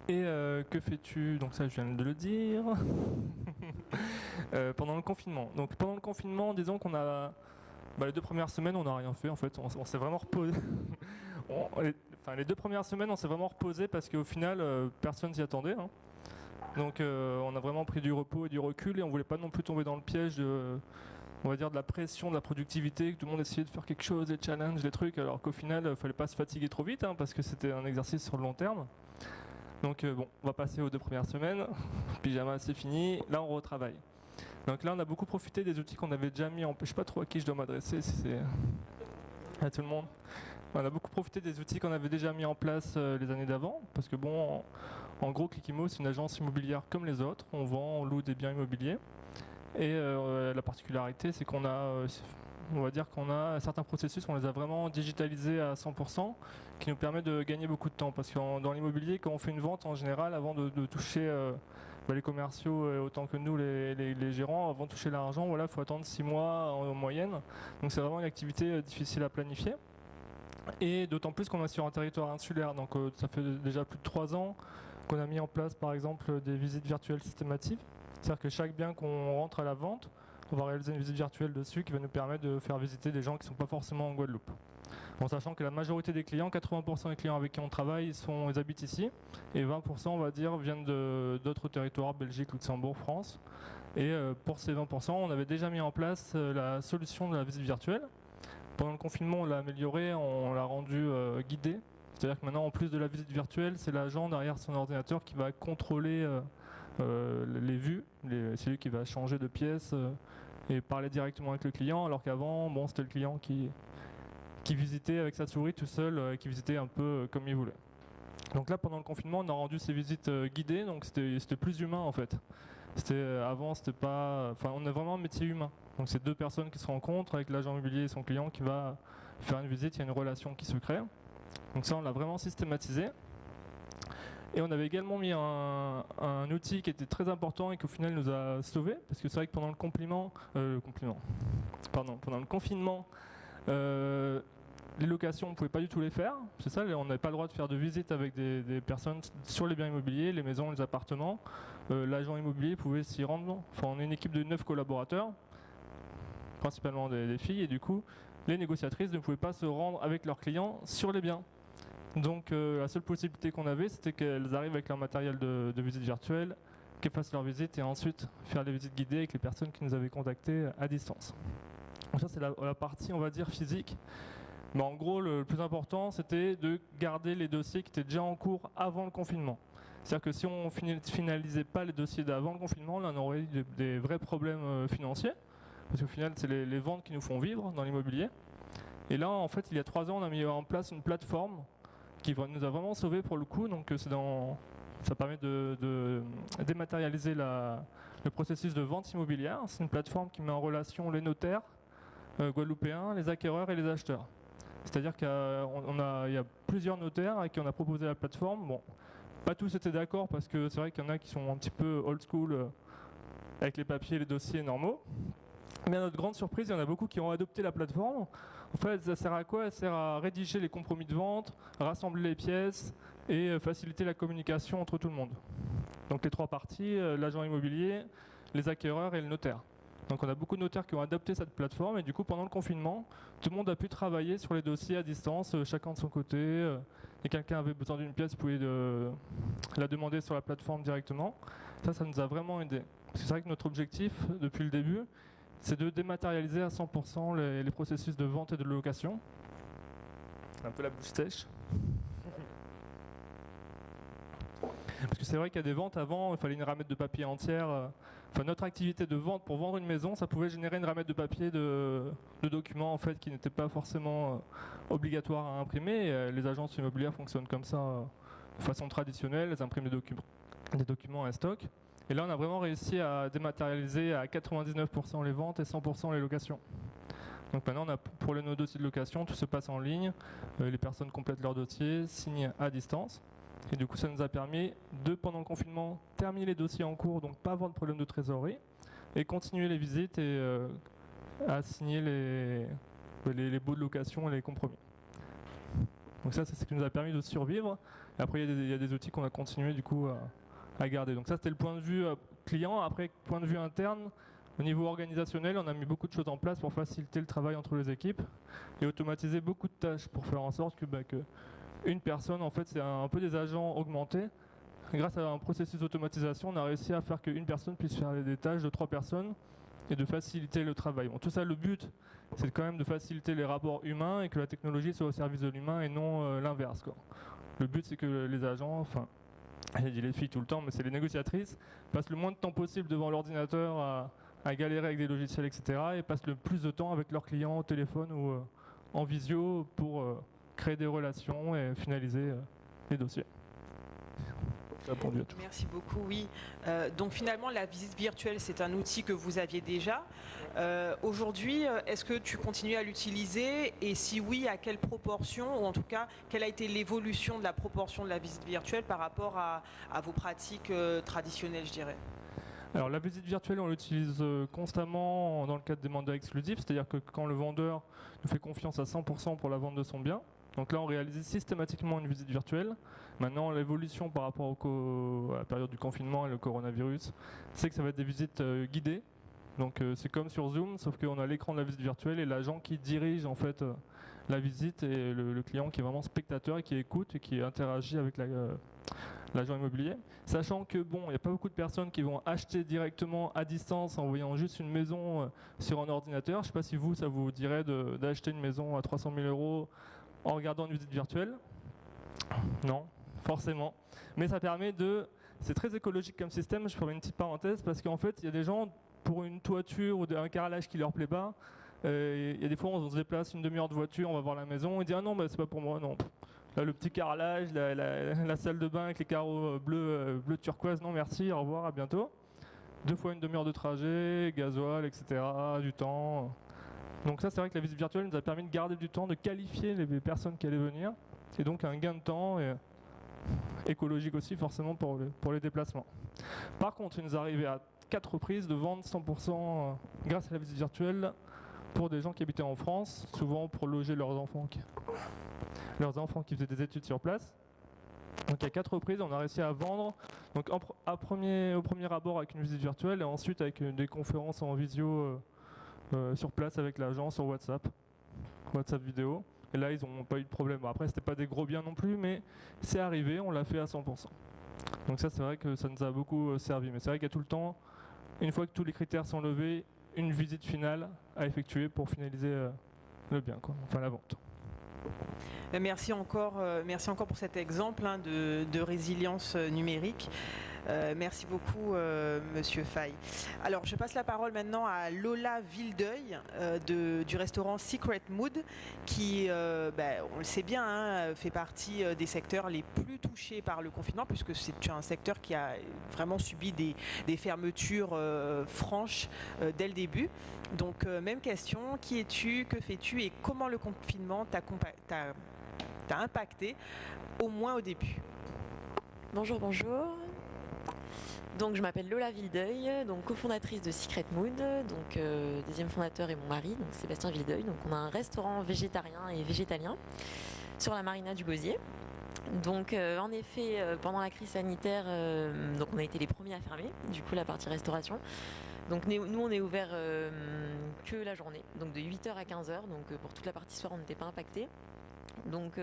Et que fais-tu? Donc ça je viens de le dire. Pendant le confinement. Donc pendant le confinement, disons qu'on a les 2 premières semaines, on n'a rien fait en fait. On s'est vraiment reposé. Les 2 premières semaines, on s'est vraiment reposé parce qu'au final, personne s'y attendait. Hein. Donc on a vraiment pris du repos et du recul et on voulait pas non plus tomber dans le piège de, on va dire, de la pression, de la productivité, que tout le monde essayait de faire quelque chose, des challenges, des trucs, alors qu'au final, il fallait pas se fatiguer trop vite hein, parce que c'était un exercice sur le long terme. Donc bon, on va passer aux 2 premières semaines. Pyjama, c'est fini. Là, on retravaille. Donc là, on a beaucoup profité des outils qu'on avait déjà mis en place. Je ne sais pas trop à qui je dois m'adresser, si c'est à tout le monde. On a beaucoup profité des outils qu'on avait déjà mis en place les années d'avant. Parce que bon, en gros, Clickymo, c'est une agence immobilière comme les autres. On vend, on loue des biens immobiliers. Et la particularité, c'est qu'on a... on va dire qu'on a certains processus, on les a vraiment digitalisés à 100%, qui nous permet de gagner beaucoup de temps. Parce que dans l'immobilier, quand on fait une vente, en général, avant de toucher les commerciaux autant que nous, les gérants, avant de toucher l'argent, voilà, faut attendre 6 mois en moyenne. Donc c'est vraiment une activité difficile à planifier. Et d'autant plus qu'on est sur un territoire insulaire. Donc ça fait déjà plus de 3 ans qu'on a mis en place, par exemple, des visites virtuelles systématiques. C'est-à-dire que chaque bien qu'on rentre à la vente, on va réaliser une visite virtuelle dessus qui va nous permettre de faire visiter des gens qui ne sont pas forcément en Guadeloupe. En sachant que la majorité des clients, 80% des clients avec qui on travaille, ils habitent ici, et 20% on va dire viennent d'autres territoires, Belgique, Luxembourg, France. Et pour ces 20%, on avait déjà mis en place la solution de la visite virtuelle. Pendant le confinement, on l'a améliorée, on l'a rendue guidée. C'est-à-dire que maintenant, en plus de la visite virtuelle, c'est l'agent derrière son ordinateur qui va contrôler les vues. C'est lui qui va changer de pièce et parler directement avec le client, alors qu'avant, bon, c'était le client qui visitait avec sa souris tout seul, qui visitait un peu comme il voulait. Donc là, pendant le confinement, on a rendu ces visites guidées, donc c'était plus humain en fait. Avant, c'était pas... Enfin, on a vraiment un métier humain. Donc c'est 2 personnes qui se rencontrent avec l'agent immobilier et son client qui va faire une visite, il y a une relation qui se crée. Donc ça, on l'a vraiment systématisé. Et on avait également mis un outil qui était très important et qui au final nous a sauvés, parce que c'est vrai que pendant pendant le confinement, les locations, on ne pouvait pas du tout les faire. C'est ça, on n'avait pas le droit de faire de visite avec des personnes sur les biens immobiliers, les maisons, les appartements. L'agent immobilier pouvait s'y rendre. Enfin, on est une équipe de 9 collaborateurs, principalement des filles, et du coup, les négociatrices ne pouvaient pas se rendre avec leurs clients sur les biens. Donc la seule possibilité qu'on avait, c'était qu'elles arrivent avec leur matériel de visite virtuelle, qu'elles fassent leur visite et ensuite faire les visites guidées avec les personnes qui nous avaient contactés à distance. Donc ça, c'est la partie, on va dire, physique. Mais en gros, le plus important, c'était de garder les dossiers qui étaient déjà en cours avant le confinement. C'est-à-dire que si on ne finalisait pas les dossiers d'avant le confinement, là, on aurait eu des vrais problèmes financiers. Parce qu'au final, c'est les ventes qui nous font vivre dans l'immobilier. Et là, en fait, il y a 3 ans, on a mis en place une plateforme qui nous a vraiment sauvés pour le coup. Donc ça permet de dématérialiser le processus de vente immobilière. C'est une plateforme qui met en relation les notaires guadeloupéens, les acquéreurs et les acheteurs. C'est-à-dire qu'il y a plusieurs notaires à qui on a proposé la plateforme. Bon, pas tous étaient d'accord parce que c'est vrai qu'il y en a qui sont un petit peu old school avec les papiers et les dossiers normaux. Mais à notre grande surprise, il y en a beaucoup qui ont adopté la plateforme. En fait, ça sert à quoi? Elle sert à rédiger les compromis de vente, rassembler les pièces et faciliter la communication entre tout le monde. Donc les 3 parties, l'agent immobilier, les acquéreurs et le notaire. Donc on a beaucoup de notaires qui ont adopté cette plateforme et du coup pendant le confinement, tout le monde a pu travailler sur les dossiers à distance, chacun de son côté. Et quelqu'un avait besoin d'une pièce, il pouvait la demander sur la plateforme directement. Ça nous a vraiment aidé. Parce que c'est vrai que notre objectif depuis le début, c'est de dématérialiser à 100% les processus de vente et de location. C'est un peu la bouche sèche. Parce que c'est vrai qu'il y a des ventes avant, il fallait une ramette de papier entière. Enfin, notre activité de vente pour vendre une maison, ça pouvait générer une ramette de papier de documents en fait, qui n'étaient pas forcément obligatoires à imprimer. Les agences immobilières fonctionnent comme ça de façon traditionnelle, elles impriment des documents à stock. Et là, on a vraiment réussi à dématérialiser à 99% les ventes et 100% les locations. Donc maintenant, pour nos dossiers de location, tout se passe en ligne, les personnes complètent leur dossier, signent à distance. Et du coup, ça nous a permis de, pendant le confinement, terminer les dossiers en cours, donc pas avoir de problème de trésorerie, et continuer les visites et à signer les baux de location et les compromis. Donc ça, c'est ce qui nous a permis de survivre. Et après, il y a des outils qu'on a continué du coup à garder. Donc ça, c'était le point de vue client. Après, point de vue interne, au niveau organisationnel, on a mis beaucoup de choses en place pour faciliter le travail entre les équipes et automatiser beaucoup de tâches pour faire en sorte que une personne, en fait, c'est un peu des agents augmentés. Grâce à un processus d'automatisation, on a réussi à faire qu'une personne puisse faire des tâches de 3 personnes et de faciliter le travail. Bon, tout ça, le but, c'est quand même de faciliter les rapports humains et que la technologie soit au service de l'humain et non l'inverse. Le but, c'est que les agents, enfin, je dis les filles tout le temps, mais c'est les négociatrices, passent le moins de temps possible devant l'ordinateur à galérer avec des logiciels, etc. et passent le plus de temps avec leurs clients au téléphone ou en visio pour créer des relations et finaliser les dossiers. Merci beaucoup, oui. Donc finalement, la visite virtuelle, c'est un outil que vous aviez déjà. Aujourd'hui, est-ce que tu continues à l'utiliser? Et si oui, à quelle proportion? Ou en tout cas, quelle a été l'évolution de la proportion de la visite virtuelle par rapport à vos pratiques traditionnelles, je dirais? Alors la visite virtuelle, on l'utilise constamment dans le cadre des mandats exclusifs, c'est-à-dire que quand le vendeur nous fait confiance à 100% pour la vente de son bien, donc là on réalise systématiquement une visite virtuelle. Maintenant l'évolution par rapport à la période du confinement et le coronavirus, c'est que ça va être des visites guidées. Donc c'est comme sur Zoom, sauf qu'on a l'écran de la visite virtuelle et l'agent qui dirige en fait la visite et le client qui est vraiment spectateur et qui écoute et qui interagit avec l'agent immobilier. Sachant que bon, il n'y a pas beaucoup de personnes qui vont acheter directement à distance en voyant juste une maison sur un ordinateur. Je ne sais pas si ça vous dirait d'acheter une maison à 300 000 € en regardant une visite virtuelle. Non, forcément. Mais ça permet c'est très écologique comme système, je ferai une petite parenthèse, parce qu'en fait, il y a des gens, pour une toiture ou un carrelage qui leur plaît pas, il y a des fois on se déplace une demi-heure de voiture, on va voir la maison, et dit ah non, c'est pas pour moi, non. Là, le petit carrelage, la salle de bain avec les carreaux bleu turquoise, non merci, au revoir, à bientôt. 2 fois une demi-heure de trajet, gasoil, etc., du temps. Donc ça, c'est vrai que la visite virtuelle nous a permis de garder du temps, de qualifier les personnes qui allaient venir, et donc un gain de temps et écologique aussi forcément pour les déplacements. Par contre, il nous est arrivé à 4 reprises de vendre 100% grâce à la visite virtuelle pour des gens qui habitaient en France, souvent pour loger leurs enfants qui faisaient des études sur place. Donc il y a 4 reprises, on a réussi à vendre donc au premier abord avec une visite virtuelle et ensuite avec des conférences en visio sur place avec l'agent sur WhatsApp vidéo. Et là, ils n'ont pas eu de problème. Bon, après, c'était pas des gros biens non plus, mais c'est arrivé, on l'a fait à 100%. Donc ça, c'est vrai que ça nous a beaucoup servi. Mais c'est vrai qu'il y a tout le temps, une fois que tous les critères sont levés, une visite finale à effectuer pour finaliser le bien, enfin la vente. Merci encore pour cet exemple de résilience numérique. Merci beaucoup, Monsieur Faye. Alors, je passe la parole maintenant à Lola Vildeuil du restaurant Secret Mood, qui, on le sait bien, fait partie des secteurs les plus touchés par le confinement, puisque c'est un secteur qui a vraiment subi des fermetures franches dès le début. Donc, même question, qui es-tu, que fais-tu et comment le confinement t'a impacté, au moins au début? Bonjour. Donc je m'appelle Lola Vildeuil, donc cofondatrice de Secret Mood, donc deuxième fondateur est mon mari, donc Sébastien Vildeuil. Donc on a un restaurant végétarien et végétalien sur la marina du Gosier. Donc en effet, pendant la crise sanitaire, donc on a été les premiers à fermer, du coup la partie restauration. Donc nous on est ouvert que la journée, donc de 8h à 15h, donc pour toute la partie soir on n'était pas impacté. Donc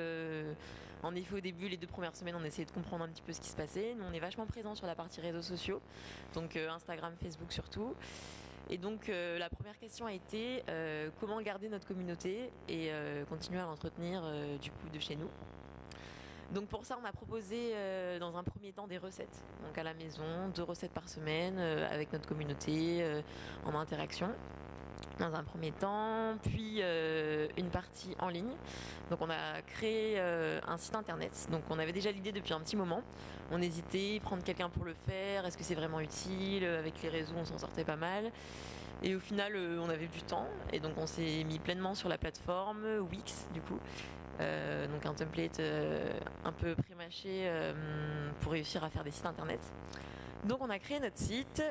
en effet au début les 2 premières semaines on essayait de comprendre un petit peu ce qui se passait. Nous on est vachement présents sur la partie réseaux sociaux, donc Instagram, Facebook surtout. Et donc la première question a été comment garder notre communauté et continuer à l'entretenir du coup de chez nous. Donc pour ça on a proposé dans un premier temps des recettes, donc à la maison, 2 recettes par semaine avec notre communauté en interaction. dans un premier temps, puis une partie en ligne. Donc on a créé un site internet. Donc on avait déjà l'idée depuis un petit moment. On hésitait, prendre quelqu'un pour le faire, est-ce que c'est vraiment utile? Avec les réseaux, on s'en sortait pas mal. Et au final, on avait du temps. Et donc on s'est mis pleinement sur la plateforme Wix, du coup. Donc un template un peu pré-mâché pour réussir à faire des sites internet. Donc on a créé notre site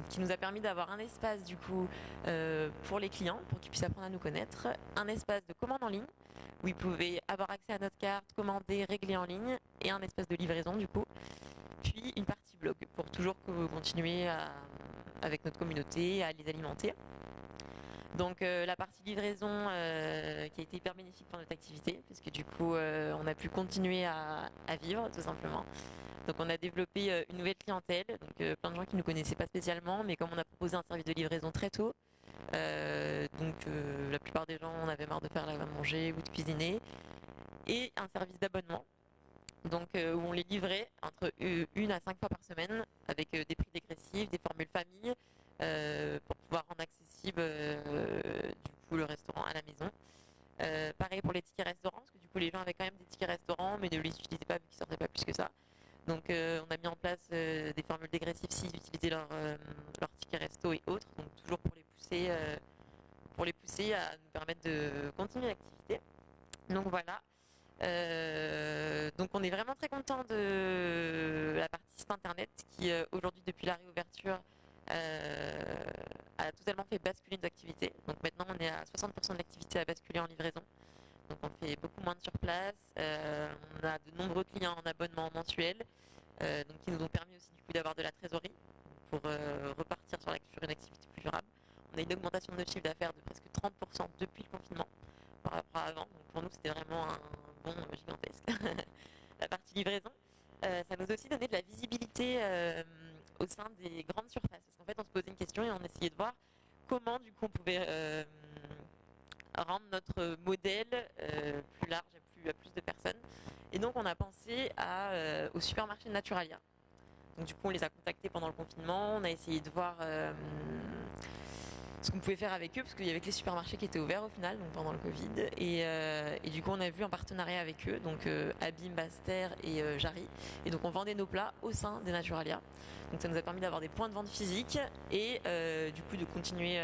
qui nous a permis d'avoir un espace du coup pour les clients, pour qu'ils puissent apprendre à nous connaître, un espace de commande en ligne où ils pouvaient avoir accès à notre carte, commander, régler en ligne, et un espace de livraison du coup, puis une partie blog pour toujours continuer avec notre communauté, à les alimenter. Donc la partie livraison qui a été hyper bénéfique pour notre activité, puisque du coup on a pu continuer à vivre tout simplement. Donc on a développé une nouvelle clientèle, donc plein de gens qui ne nous connaissaient pas spécialement, mais comme on a proposé un service de livraison très tôt, la plupart des gens en avaient marre de faire la manger ou de cuisiner, et un service d'abonnement, donc où on les livrait entre 1 à 5 fois par semaine, avec des prix dégressifs, des formules famille, pour pouvoir rendre accessible du coup le restaurant à la maison. Pareil pour les tickets restaurants, parce que du coup les gens avaient quand même des tickets restaurants, mais ne les utilisaient pas vu qu'ils sortaient pas plus que ça. Donc on a mis en place des formules dégressives s'ils utilisaient leur ticket resto et autres, donc toujours pour les pousser à nous permettre de continuer l'activité. Donc voilà. Donc on est vraiment très content de la partie site internet qui aujourd'hui depuis la réouverture a totalement fait basculer nos activités. Donc maintenant on est à 60% de l'activité à basculer en livraison. Donc on fait beaucoup moins de sur place. On a de nombreux clients en abonnement mensuel, donc qui nous ont permis aussi du coup d'avoir de la trésorerie pour repartir sur une activité plus durable. On a une augmentation de notre chiffre d'affaires de presque 30% depuis le confinement par rapport à avant. Donc pour nous c'était vraiment un bond gigantesque. La partie livraison, ça nous a aussi donné de la visibilité au sein des grandes surfaces. Parce qu'en fait on se posait une question et on essayait de voir comment du coup on pouvait rendre notre modèle plus large à plus de personnes. Et donc on a pensé au supermarché Naturalia. Donc du coup on les a contactés pendant le confinement, on a essayé de voir ce qu'on pouvait faire avec eux, parce qu'il y avait que les supermarchés qui étaient ouverts au final, donc pendant le Covid. Et du coup on a vu un partenariat avec eux, donc Abim, Basse-Terre et Jarry. Et donc on vendait nos plats au sein des Naturalia. Donc ça nous a permis d'avoir des points de vente physiques et du coup de continuer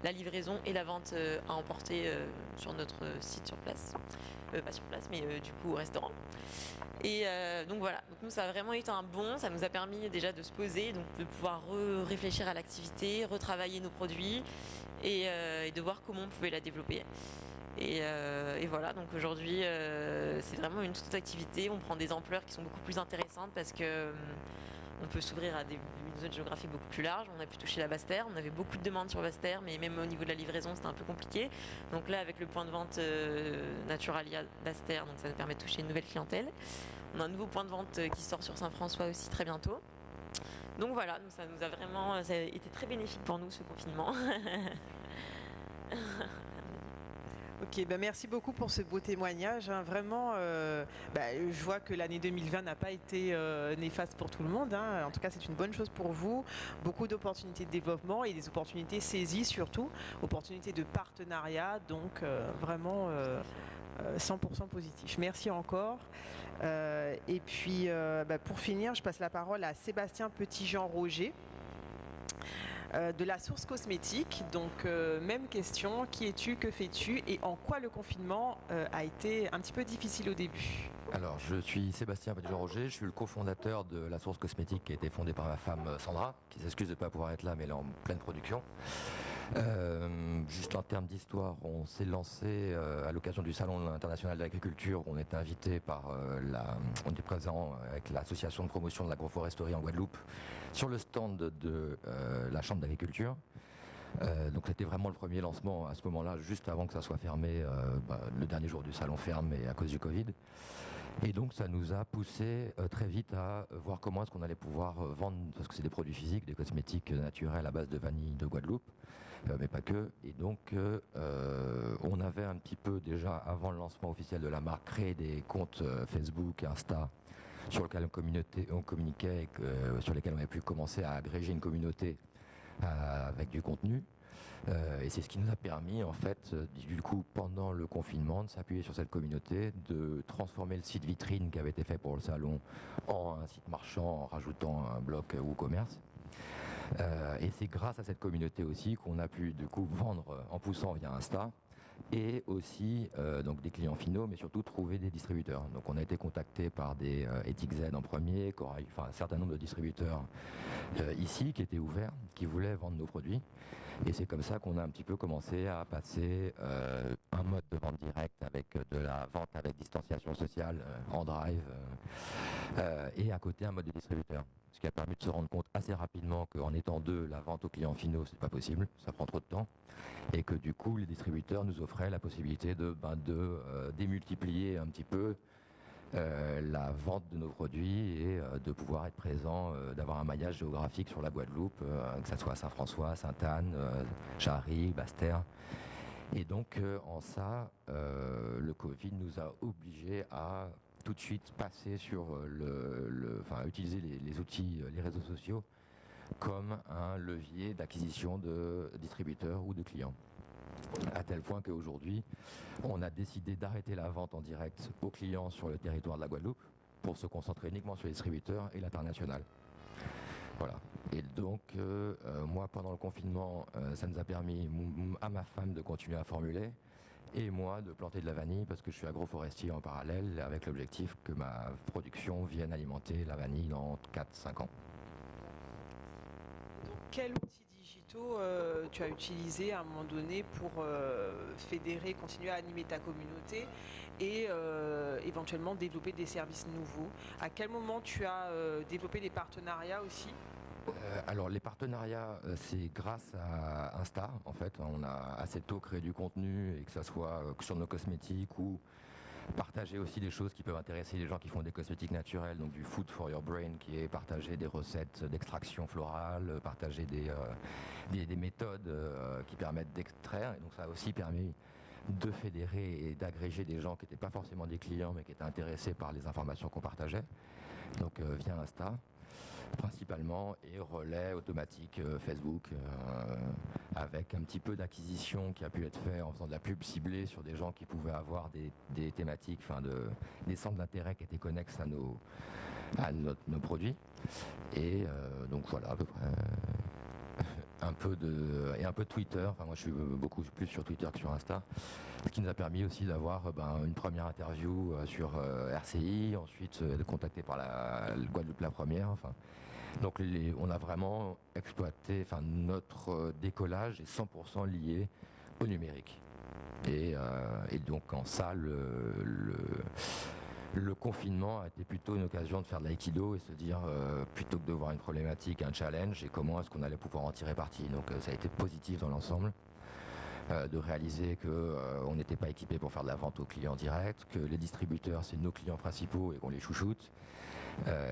la livraison et la vente à emporter sur notre site sur place. Pas sur place, mais du coup au restaurant. Et donc voilà, donc nous ça a vraiment été un bond, ça nous a permis déjà de se poser, donc de pouvoir réfléchir à l'activité, retravailler nos produits et de voir comment on pouvait la développer. Et voilà, donc aujourd'hui c'est vraiment une toute autre activité, on prend des ampleurs qui sont beaucoup plus intéressantes parce que on peut s'ouvrir à une zone géographique beaucoup plus large. On a pu toucher la Basse-Terre, on avait beaucoup de demandes sur Basse-Terre, mais même au niveau de la livraison c'était un peu compliqué. Donc là avec le point de vente Naturalia Basse-Terre, donc ça nous permet de toucher une nouvelle clientèle. On a un nouveau point de vente qui sort sur Saint-François aussi très bientôt. Donc voilà, donc ça a été très bénéfique pour nous ce confinement. Ok, ben merci beaucoup pour ce beau témoignage. Hein. Vraiment, je vois que l'année 2020 n'a pas été néfaste pour tout le monde. Hein. En tout cas, c'est une bonne chose pour vous. Beaucoup d'opportunités de développement et des opportunités saisies surtout. Opportunités de partenariat, donc vraiment 100% positif. Merci encore. Et puis, pour finir, je passe la parole à Sébastien Petitjean-Roger. De la source cosmétique, donc même question, qui es-tu, que fais-tu et en quoi le confinement a été un petit peu difficile au début? Alors, je suis Sébastien Petitjean-Roger, je suis le cofondateur de la source cosmétique qui a été fondée par ma femme Sandra, qui s'excuse de ne pas pouvoir être là mais elle est en pleine production. Juste en termes d'histoire, on s'est lancé à l'occasion du Salon international de l'agriculture. On était invité on était présent avec l'association de promotion de l'agroforesterie en Guadeloupe sur le stand de la chambre d'agriculture. Donc c'était vraiment le premier lancement à ce moment-là, juste avant que ça soit fermé, le dernier jour du salon fermé à cause du Covid. Et donc ça nous a poussé très vite à voir comment est-ce qu'on allait pouvoir vendre, parce que c'est des produits physiques, des cosmétiques naturels à base de vanille de Guadeloupe, mais pas que. Et donc on avait un petit peu déjà, avant le lancement officiel de la marque, créé des comptes Facebook, Insta, sur lesquels on communiquait, sur lesquels on avait pu commencer à agréger une communauté avec du contenu. Et c'est ce qui nous a permis, en fait, du coup, pendant le confinement, de s'appuyer sur cette communauté, de transformer le site vitrine qui avait été fait pour le salon en un site marchand en rajoutant un bloc WooCommerce. Et c'est grâce à cette communauté aussi qu'on a pu, du coup, vendre en poussant via Insta. Et aussi donc des clients finaux, mais surtout trouver des distributeurs. Donc on a été contacté par des EthicsZ en premier, un certain nombre de distributeurs ici qui étaient ouverts, qui voulaient vendre nos produits. Et c'est comme ça qu'on a un petit peu commencé à passer un mode de vente directe avec de la vente avec distanciation sociale en drive et à côté un mode de distributeur. Ce qui a permis de se rendre compte assez rapidement qu'en étant deux, la vente aux clients finaux, c'est pas possible, ça prend trop de temps. Et que du coup, les distributeurs nous offraient la possibilité de démultiplier un petit peu la vente de nos produits et de pouvoir être présent, d'avoir un maillage géographique sur la Guadeloupe, que ce soit Saint-François, Sainte-Anne, Jarry, Basse-Terre. Et donc en ça, le Covid nous a obligés à tout de suite passer sur utiliser les outils, les réseaux sociaux comme un levier d'acquisition de distributeurs ou de clients. À tel point qu'aujourd'hui, on a décidé d'arrêter la vente en direct aux clients sur le territoire de la Guadeloupe pour se concentrer uniquement sur les distributeurs et l'international. Voilà. Et donc, moi, pendant le confinement, ça nous a permis à ma femme de continuer à formuler et moi de planter de la vanille parce que je suis agroforestier en parallèle avec l'objectif que ma production vienne alimenter la vanille dans 4-5 ans. Quels outils digitaux tu as utilisé à un moment donné pour fédérer, continuer à animer ta communauté et éventuellement développer des services nouveaux? À quel moment tu as développé des partenariats aussi? Alors les partenariats, c'est grâce à Insta en fait. On a assez tôt créé du contenu et que ce soit sur nos cosmétiques ou partager aussi des choses qui peuvent intéresser les gens qui font des cosmétiques naturels, donc du food for your brain qui est partager des recettes d'extraction florale, partager des méthodes qui permettent d'extraire. Et donc ça a aussi permis de fédérer et d'agréger des gens qui n'étaient pas forcément des clients mais qui étaient intéressés par les informations qu'on partageait. Donc via Insta principalement et relais automatique Facebook avec un petit peu d'acquisition qui a pu être fait en faisant de la pub ciblée sur des gens qui pouvaient avoir des thématiques, des centres d'intérêt qui étaient connexes à nos produits. Et donc voilà à peu près. Un peu de Twitter, enfin moi je suis beaucoup plus sur Twitter que sur Insta, ce qui nous a permis aussi d'avoir une première interview sur RCI, ensuite contacté par la Guadeloupe la première, donc on a vraiment exploité, notre décollage est 100% lié au numérique et donc en ça le confinement a été plutôt une occasion de faire de l'aïkido et se dire plutôt que de voir une problématique, un challenge et comment est-ce qu'on allait pouvoir en tirer parti. Donc ça a été positif dans l'ensemble de réaliser qu'on n'était pas équipé pour faire de la vente aux clients directs, que les distributeurs c'est nos clients principaux et qu'on les chouchoute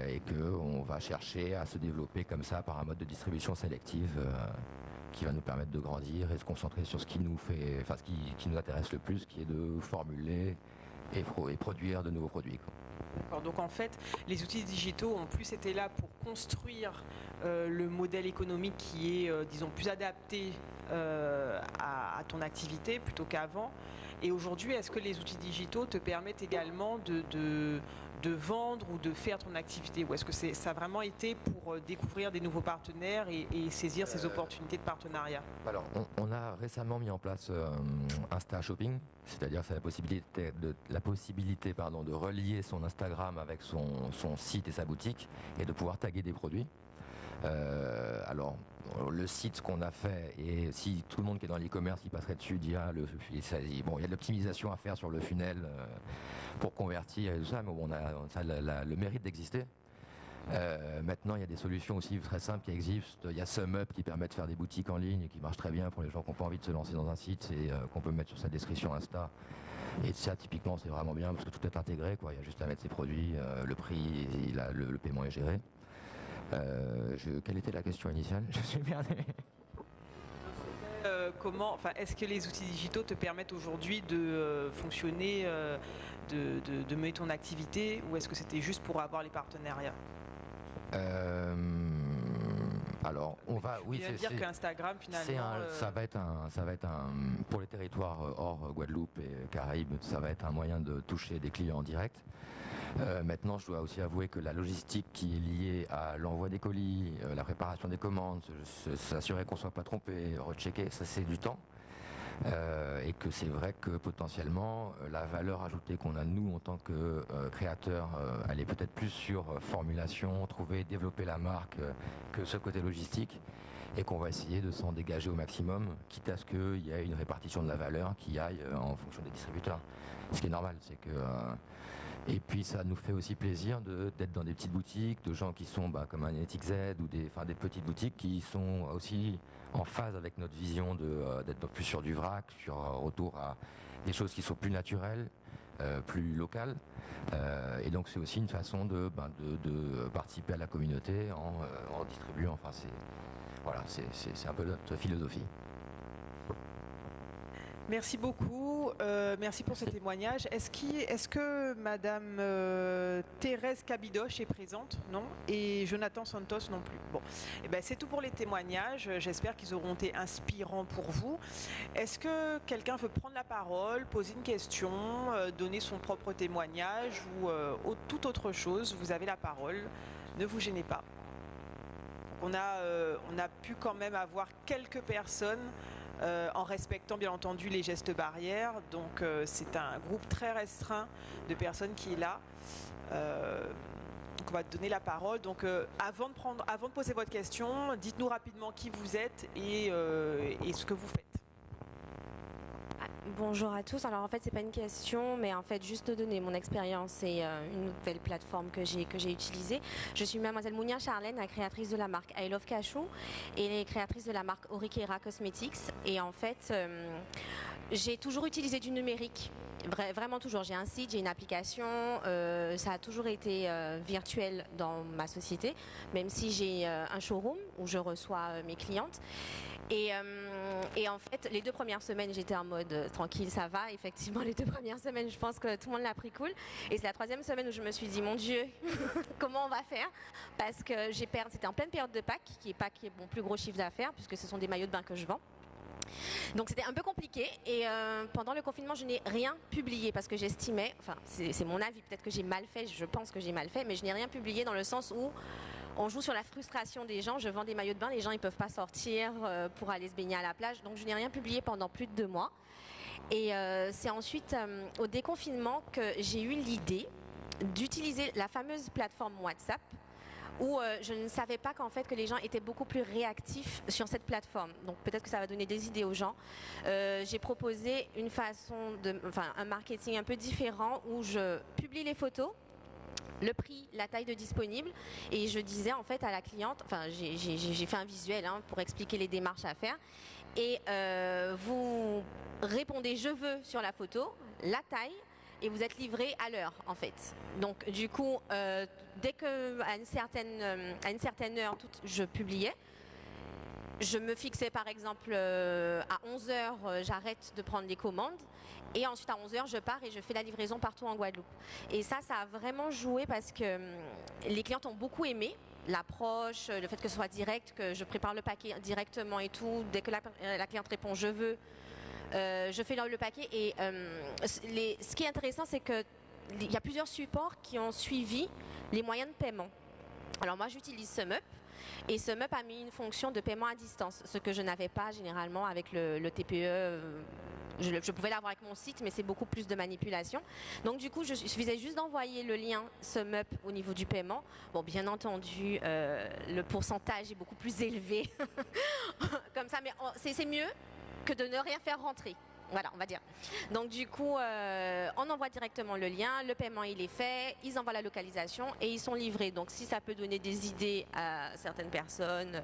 et qu'on va chercher à se développer comme ça par un mode de distribution sélective qui va nous permettre de grandir et se concentrer sur ce qui nous fait, ce qui nous intéresse le plus, qui est de formuler et produire de nouveaux produits. Donc en fait, les outils digitaux ont plus été là pour construire le modèle économique qui est, disons, plus adapté à ton activité plutôt qu'avant. Et aujourd'hui, est-ce que les outils digitaux te permettent également de vendre ou de faire ton activité? Ou est-ce que ça a vraiment été pour découvrir des nouveaux partenaires et saisir ces opportunités de partenariat? Alors, on a récemment mis en place Insta Shopping, c'est-à-dire c'est la possibilité de relier son Instagram avec son site et sa boutique et de pouvoir taguer des produits. Alors, le site qu'on a fait, et si tout le monde qui est dans l'e-commerce il passerait dessus, il y a de l'optimisation à faire sur le funnel pour convertir et tout ça, mais bon, ça a le mérite d'exister. Maintenant, il y a des solutions aussi très simples qui existent. Il y a SumUp qui permet de faire des boutiques en ligne et qui marche très bien pour les gens qui n'ont pas envie de se lancer dans un site et qu'on peut mettre sur sa description Insta. Et ça, typiquement, c'est vraiment bien parce que tout est intégré, quoi. Il y a juste à mettre ses produits, le prix, le paiement est géré. Quelle était la question initiale? Je suis perdu. Est-ce que les outils digitaux te permettent aujourd'hui de fonctionner, de mener ton activité, ou est-ce que c'était juste pour avoir les partenariats? Alors, on va, oui, c'est dire qu'Instagram finalement, ça va être un, pour les territoires hors Guadeloupe et Caraïbes, ça va être un moyen de toucher des clients en direct. Maintenant, je dois aussi avouer que la logistique qui est liée à l'envoi des colis, la préparation des commandes, s'assurer qu'on ne soit pas trompé, rechecker, ça c'est du temps. Et que c'est vrai que potentiellement la valeur ajoutée qu'on a nous en tant que créateurs, elle est peut-être plus sur formulation, trouver, développer la marque que ce côté logistique, et qu'on va essayer de s'en dégager au maximum, quitte à ce qu'il y ait une répartition de la valeur qui aille en fonction des distributeurs. Ce qui est normal, c'est que et puis ça nous fait aussi plaisir d'être dans des petites boutiques, de gens qui sont comme un NetXZ ou des petites boutiques qui sont aussi en phase avec notre vision d'être plus sur du vrac, sur retour à des choses qui sont plus naturelles, plus locales. Et donc c'est aussi une façon de participer à la communauté en distribuant. Enfin, c'est un peu notre philosophie. Merci beaucoup, merci pour ce témoignage. Est-ce que Madame Thérèse Cabidoche est présente? Non. Et Jonathan Santos non plus. Bon, c'est tout pour les témoignages. J'espère qu'ils auront été inspirants pour vous. Est-ce que quelqu'un veut prendre la parole, poser une question, donner son propre témoignage ou toute autre chose? Vous avez la parole. Ne vous gênez pas. Donc on a pu quand même avoir quelques personnes. En respectant bien entendu les gestes barrières. Donc c'est un groupe très restreint de personnes qui est là. Donc on va te donner la parole. Donc avant de poser votre question, dites-nous rapidement qui vous êtes et ce que vous faites. Bonjour à tous. Alors en fait c'est pas une question, mais en fait juste de donner mon expérience et une nouvelle plateforme que j'ai utilisée. Je suis mademoiselle Mounia Charlène, la créatrice de la marque I Love Cachou et créatrice de la marque Oriquera Cosmetics. Et en fait j'ai toujours utilisé du numérique. Vraiment toujours. J'ai un site, j'ai une application. Ça a toujours été virtuel dans ma société, même si j'ai un showroom où je reçois mes clientes. Et en fait, les 2 premières semaines, j'étais en mode tranquille, ça va. Effectivement, les 2 premières semaines, je pense que tout le monde l'a pris cool. Et c'est la 3e semaine où je me suis dit, mon Dieu, comment on va faire? Parce que c'était en pleine période de Pâques, qui est mon plus gros chiffre d'affaires, puisque ce sont des maillots de bain que je vends. Donc c'était un peu compliqué et pendant le confinement je n'ai rien publié parce que j'estimais, enfin c'est mon avis, peut-être que j'ai mal fait, je pense que j'ai mal fait, mais je n'ai rien publié dans le sens où on joue sur la frustration des gens. Je vends des maillots de bain, les gens ils peuvent pas sortir pour aller se baigner à la plage, donc je n'ai rien publié pendant plus de 2 mois. Et c'est ensuite au déconfinement que j'ai eu l'idée d'utiliser la fameuse plateforme WhatsApp, où je ne savais pas qu'en fait que les gens étaient beaucoup plus réactifs sur cette plateforme. Donc peut-être que ça va donner des idées aux gens. J'ai proposé un marketing un peu différent où je publie les photos, le prix, la taille de disponible, et je disais en fait à la cliente, enfin j'ai fait un visuel pour expliquer les démarches à faire, et vous répondez je veux sur la photo, la taille, et vous êtes livré à l'heure en fait. Donc du coup, dès que à une certaine heure, je publiais. Je me fixais par exemple à 11h, j'arrête de prendre les commandes. Et ensuite à 11h, je pars et je fais la livraison partout en Guadeloupe. Et ça a vraiment joué parce que les clientes ont beaucoup aimé l'approche, le fait que ce soit direct, que je prépare le paquet directement et tout. Dès que la cliente répond je veux, je fais le paquet. Et ce qui est intéressant, c'est qu'il y a plusieurs supports qui ont suivi les moyens de paiement. Alors moi j'utilise SumUp. Et SumUp a mis une fonction de paiement à distance, ce que je n'avais pas généralement avec le TPE. Je pouvais l'avoir avec mon site, mais c'est beaucoup plus de manipulation. Donc du coup, il suffisait juste d'envoyer le lien SumUp au niveau du paiement. Bon, bien entendu, le pourcentage est beaucoup plus élevé comme ça, mais c'est mieux que de ne rien faire rentrer. Voilà, on va dire. Donc du coup, on envoie directement le lien, le paiement il est fait, ils envoient la localisation et ils sont livrés. Donc si ça peut donner des idées à certaines personnes,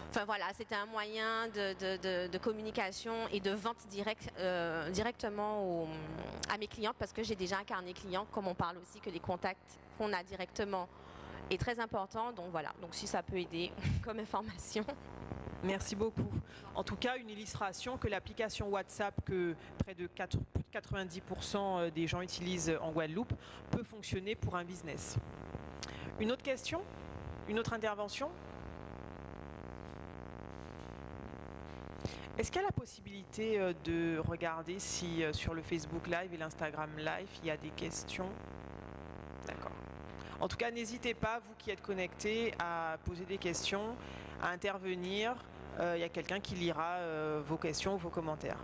enfin voilà, c'était un moyen de communication et de vente directement à mes clientes, parce que j'ai déjà un carnet client, comme on parle aussi que les contacts qu'on a directement est très important. Donc voilà, donc si ça peut aider comme information. Merci beaucoup. En tout cas, une illustration que l'application WhatsApp, que près de 90% des gens utilisent en Guadeloupe, peut fonctionner pour un business. Une autre question? Une autre intervention? Est-ce qu'il y a la possibilité de regarder si sur le Facebook Live et l'Instagram Live, il y a des questions? D'accord. En tout cas, n'hésitez pas, vous qui êtes connectés, à poser des questions, à intervenir. Il y a quelqu'un qui lira vos questions ou vos commentaires.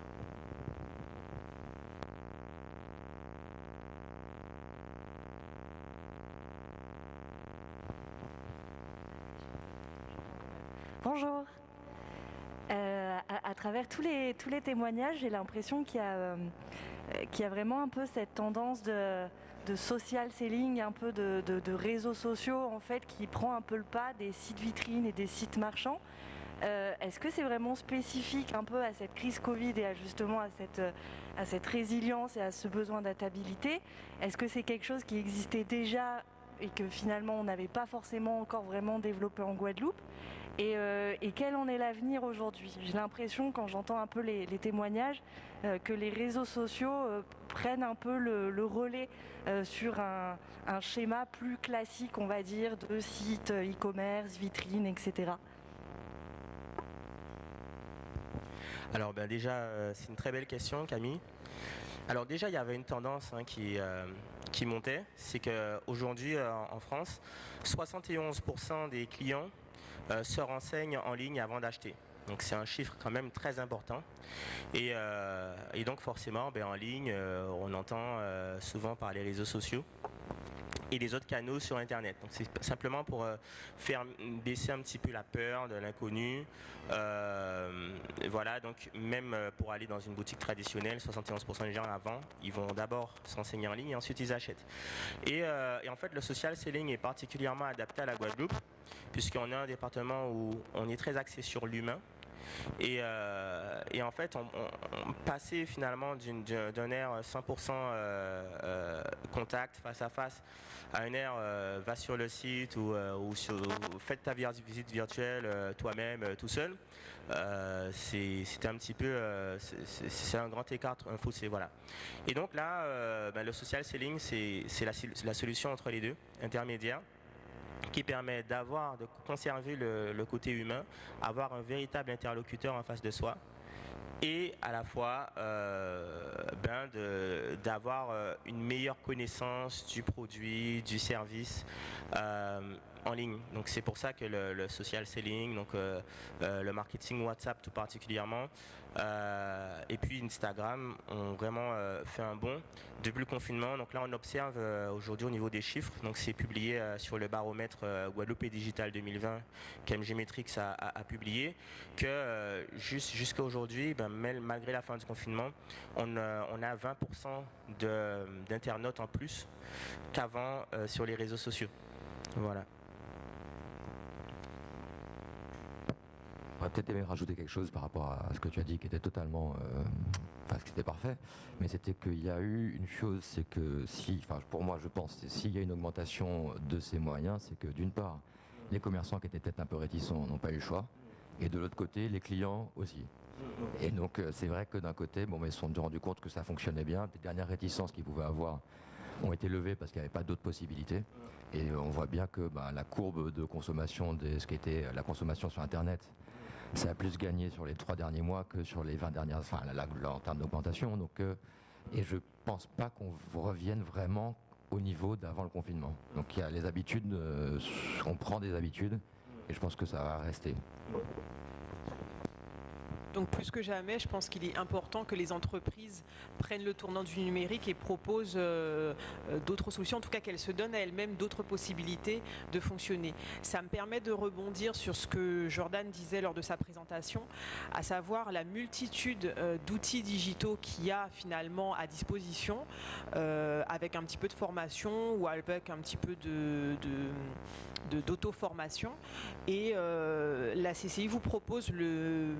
Bonjour. À travers tous les témoignages, j'ai l'impression qu'il y a vraiment un peu cette tendance de social selling, un peu de réseaux sociaux en fait, qui prend un peu le pas des sites vitrines et des sites marchands. Est-ce que c'est vraiment spécifique un peu à cette crise Covid et justement à cette résilience et à ce besoin d'adaptabilité? Est-ce que c'est quelque chose qui existait déjà et que finalement on n'avait pas forcément encore vraiment développé en Guadeloupe? Et quel en est l'avenir aujourd'hui? J'ai l'impression, quand j'entends un peu les témoignages, que les réseaux sociaux prennent un peu le relais sur un schéma plus classique, on va dire, de sites e-commerce, vitrines, etc. Alors déjà, c'est une très belle question, Camille. Alors déjà, il y avait une tendance qui montait, c'est qu'aujourd'hui en France, 71% des clients se renseignent en ligne avant d'acheter. Donc c'est un chiffre quand même très important. Et donc forcément, en ligne, on entend souvent par les réseaux sociaux et les autres canaux sur Internet. Donc c'est simplement pour faire baisser un petit peu la peur de l'inconnu. Voilà, donc même pour aller dans une boutique traditionnelle, 71% des gens avant, ils vont d'abord s'enseigner en ligne et ensuite ils achètent. Et en fait, le social selling est particulièrement adapté à la Guadeloupe, puisqu'on a un département où on est très axé sur l'humain. Et en fait, on passait finalement d'un air 100% contact face à face à un air va sur le site ou faites ta visite virtuelle toi-même tout seul. C'était un petit peu, c'est un grand écart, un fossé, voilà. Et donc là, le social selling, c'est la solution entre les deux, intermédiaire, qui permet de conserver le côté humain, avoir un véritable interlocuteur en face de soi et à la fois d'avoir une meilleure connaissance du produit, du service en ligne. Donc c'est pour ça que le social selling, donc le marketing WhatsApp tout particulièrement, et puis Instagram ont vraiment fait un bond depuis le confinement. Donc là on observe aujourd'hui au niveau des chiffres, donc c'est publié sur le baromètre Guadeloupe et Digital 2020 qu'MG Metrics a publié, que jusqu'à aujourd'hui, malgré la fin du confinement, on a 20% d'internautes en plus qu'avant sur les réseaux sociaux. Voilà. J'aurais peut-être aimé rajouter quelque chose par rapport à ce que tu as dit qui était totalement, ce qui était parfait, mais c'était qu'il y a eu une chose, c'est que pour moi je pense, s'il y a une augmentation de ces moyens, c'est que d'une part, les commerçants qui étaient peut-être un peu réticents n'ont pas eu le choix, et de l'autre côté, les clients aussi. Et donc c'est vrai que d'un côté, ils se sont rendus compte que ça fonctionnait bien, les dernières réticences qu'ils pouvaient avoir ont été levées parce qu'il n'y avait pas d'autres possibilités. Et on voit bien que la courbe de consommation de ce qui était la consommation sur Internet, ça a plus gagné sur les 3 derniers mois que sur les 20 dernières, en termes d'augmentation. Donc, et je pense pas qu'on revienne vraiment au niveau d'avant le confinement. Donc il y a les habitudes, on prend des habitudes, et je pense que ça va rester. Donc plus que jamais, je pense qu'il est important que les entreprises prennent le tournant du numérique et proposent d'autres solutions, en tout cas qu'elles se donnent à elles-mêmes d'autres possibilités de fonctionner. Ça me permet de rebondir sur ce que Jordan disait lors de sa présentation, à savoir la multitude d'outils digitaux qu'il y a finalement à disposition, avec un petit peu de formation ou avec un petit peu d'auto-formation. Et la CCI vous propose le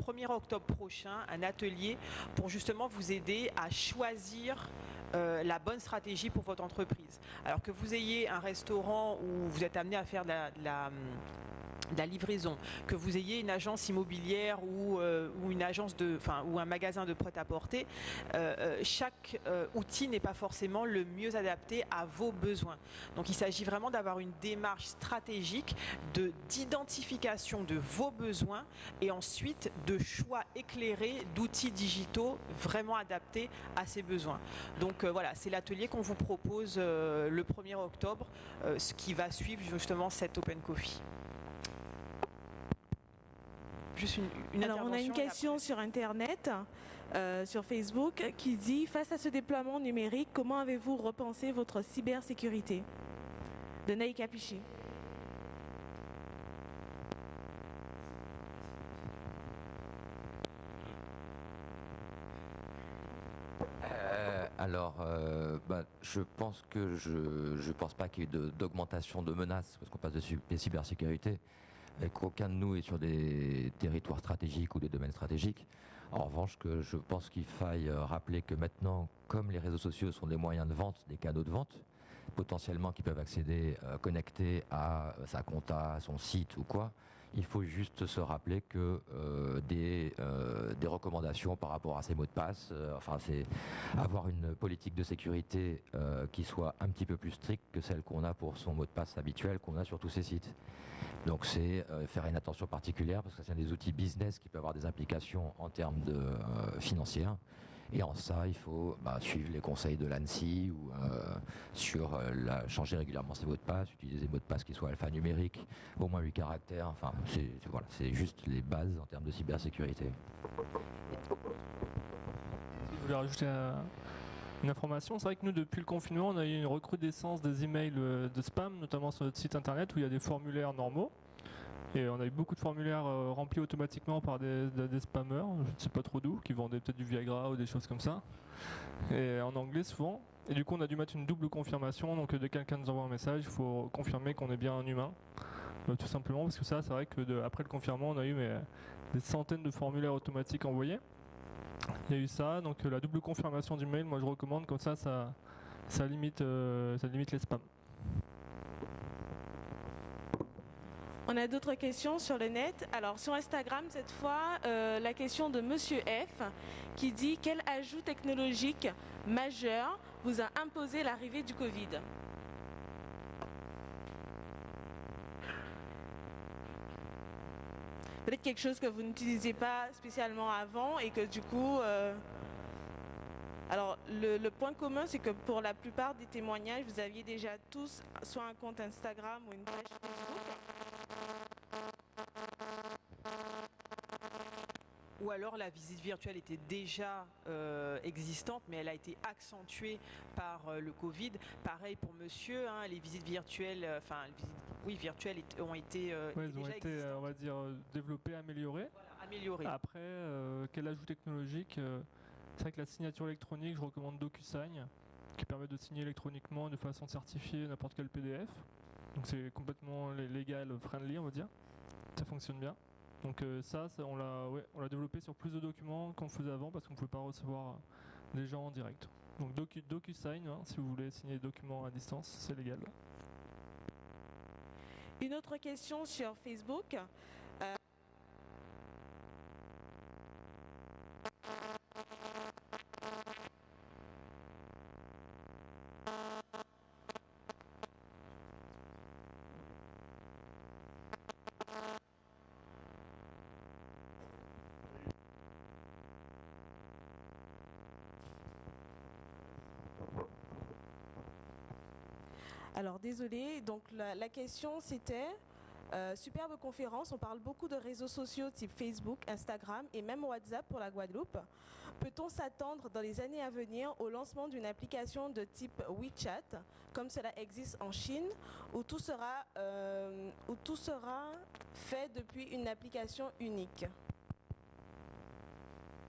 1er octobre prochain un atelier pour justement vous aider à choisir la bonne stratégie pour votre entreprise. Alors que vous ayez un restaurant où vous êtes amené à faire la livraison, que vous ayez une agence immobilière ou une agence ou un magasin de prêt-à-porter, chaque outil n'est pas forcément le mieux adapté à vos besoins. Donc il s'agit vraiment d'avoir une démarche stratégique d'identification de vos besoins et ensuite de choix éclairés d'outils digitaux vraiment adaptés à ces besoins. Donc voilà, c'est l'atelier qu'on vous propose le 1er octobre, ce qui va suivre justement cet Open Coffee. Juste une Alors on a une question sur Internet, sur Facebook, qui dit « Face à ce déploiement numérique, comment avez-vous repensé votre cybersécurité ?» De Naïka Piché. Je pense que je pense pas qu'il y ait d'augmentation de menaces, parce qu'on passe de cybersécurité, et qu'aucun de nous est sur des territoires stratégiques ou des domaines stratégiques. En revanche, je pense qu'il faille rappeler que maintenant, comme les réseaux sociaux sont des moyens de vente, des canaux de vente, potentiellement qui peuvent accéder, connectés à sa compta, à son site ou quoi, il faut juste se rappeler que des recommandations par rapport à ces mots de passe, c'est avoir une politique de sécurité qui soit un petit peu plus stricte que celle qu'on a pour son mot de passe habituel qu'on a sur tous ces sites. Donc c'est faire une attention particulière parce que c'est des outils business qui peuvent avoir des implications en termes financières. Et en ça, il faut suivre les conseils de l'ANSSI ou changer régulièrement ses mots de passe, utiliser des mots de passe qui soient alphanumériques, au moins 8 caractères. Enfin, c'est juste les bases en termes de cybersécurité. Je voulais rajouter une information. C'est vrai que nous, depuis le confinement, on a eu une recrudescence des emails de spam, notamment sur notre site internet où il y a des formulaires normaux. Et on a eu beaucoup de formulaires remplis automatiquement par des spammers, je ne sais pas trop d'où, qui vendaient peut-être du Viagra ou des choses comme ça. Et en anglais souvent. Et du coup on a dû mettre une double confirmation, donc dès que quelqu'un nous envoie un message, il faut confirmer qu'on est bien un humain. Tout simplement parce que ça, c'est vrai que après le confinement, on a eu des centaines de formulaires automatiques envoyés. Il y a eu ça, donc la double confirmation du mail, moi je recommande, comme ça limite les spams. On a d'autres questions sur le net. Alors sur Instagram, cette fois, la question de Monsieur F qui dit « Quel ajout technologique majeur vous a imposé l'arrivée du Covid ?» Peut-être quelque chose que vous n'utilisiez pas spécialement avant et que du coup... Alors, le point commun, c'est que pour la plupart des témoignages, vous aviez déjà tous soit un compte Instagram ou une page Facebook. Ou alors la visite virtuelle était déjà existante, mais elle a été accentuée par le Covid. Pareil pour monsieur, les visites virtuelles, virtuelles ont été elles ont été, on va dire, développées, améliorées. Voilà, améliorées. Après, quel ajout technologique c'est vrai que la signature électronique, je recommande DocuSign, qui permet de signer électroniquement de façon certifiée n'importe quel PDF. Donc c'est complètement légal, friendly, on va dire. Ça fonctionne bien. Donc on l'a développé sur plus de documents qu'on faisait avant parce qu'on ne pouvait pas recevoir des gens en direct. Donc DocuSign, si vous voulez signer des documents à distance, c'est légal. Une autre question sur Facebook. Alors désolé, donc la question c'était superbe conférence, on parle beaucoup de réseaux sociaux type Facebook, Instagram et même WhatsApp pour la Guadeloupe. Peut-on s'attendre dans les années à venir au lancement d'une application de type WeChat comme cela existe en Chine où tout sera fait depuis une application unique?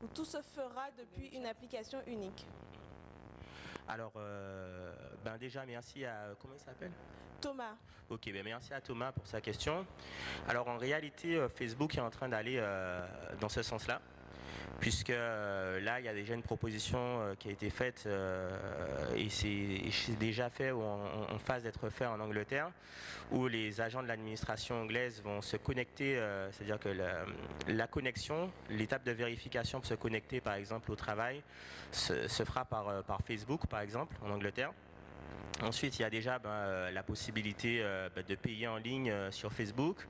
Où tout se fera depuis une application unique? Alors, déjà, merci à... Comment il s'appelle? Thomas. Ok, merci à Thomas pour sa question. Alors, en réalité, Facebook est en train d'aller dans ce sens-là. puisque là, il y a déjà une proposition qui a été faite et c'est déjà fait ou en phase d'être fait en Angleterre, où les agents de l'administration anglaise vont se connecter, c'est-à-dire que la connexion, l'étape de vérification pour se connecter par exemple au travail se fera par Facebook par exemple en Angleterre. Ensuite, il y a déjà la possibilité de payer en ligne sur Facebook.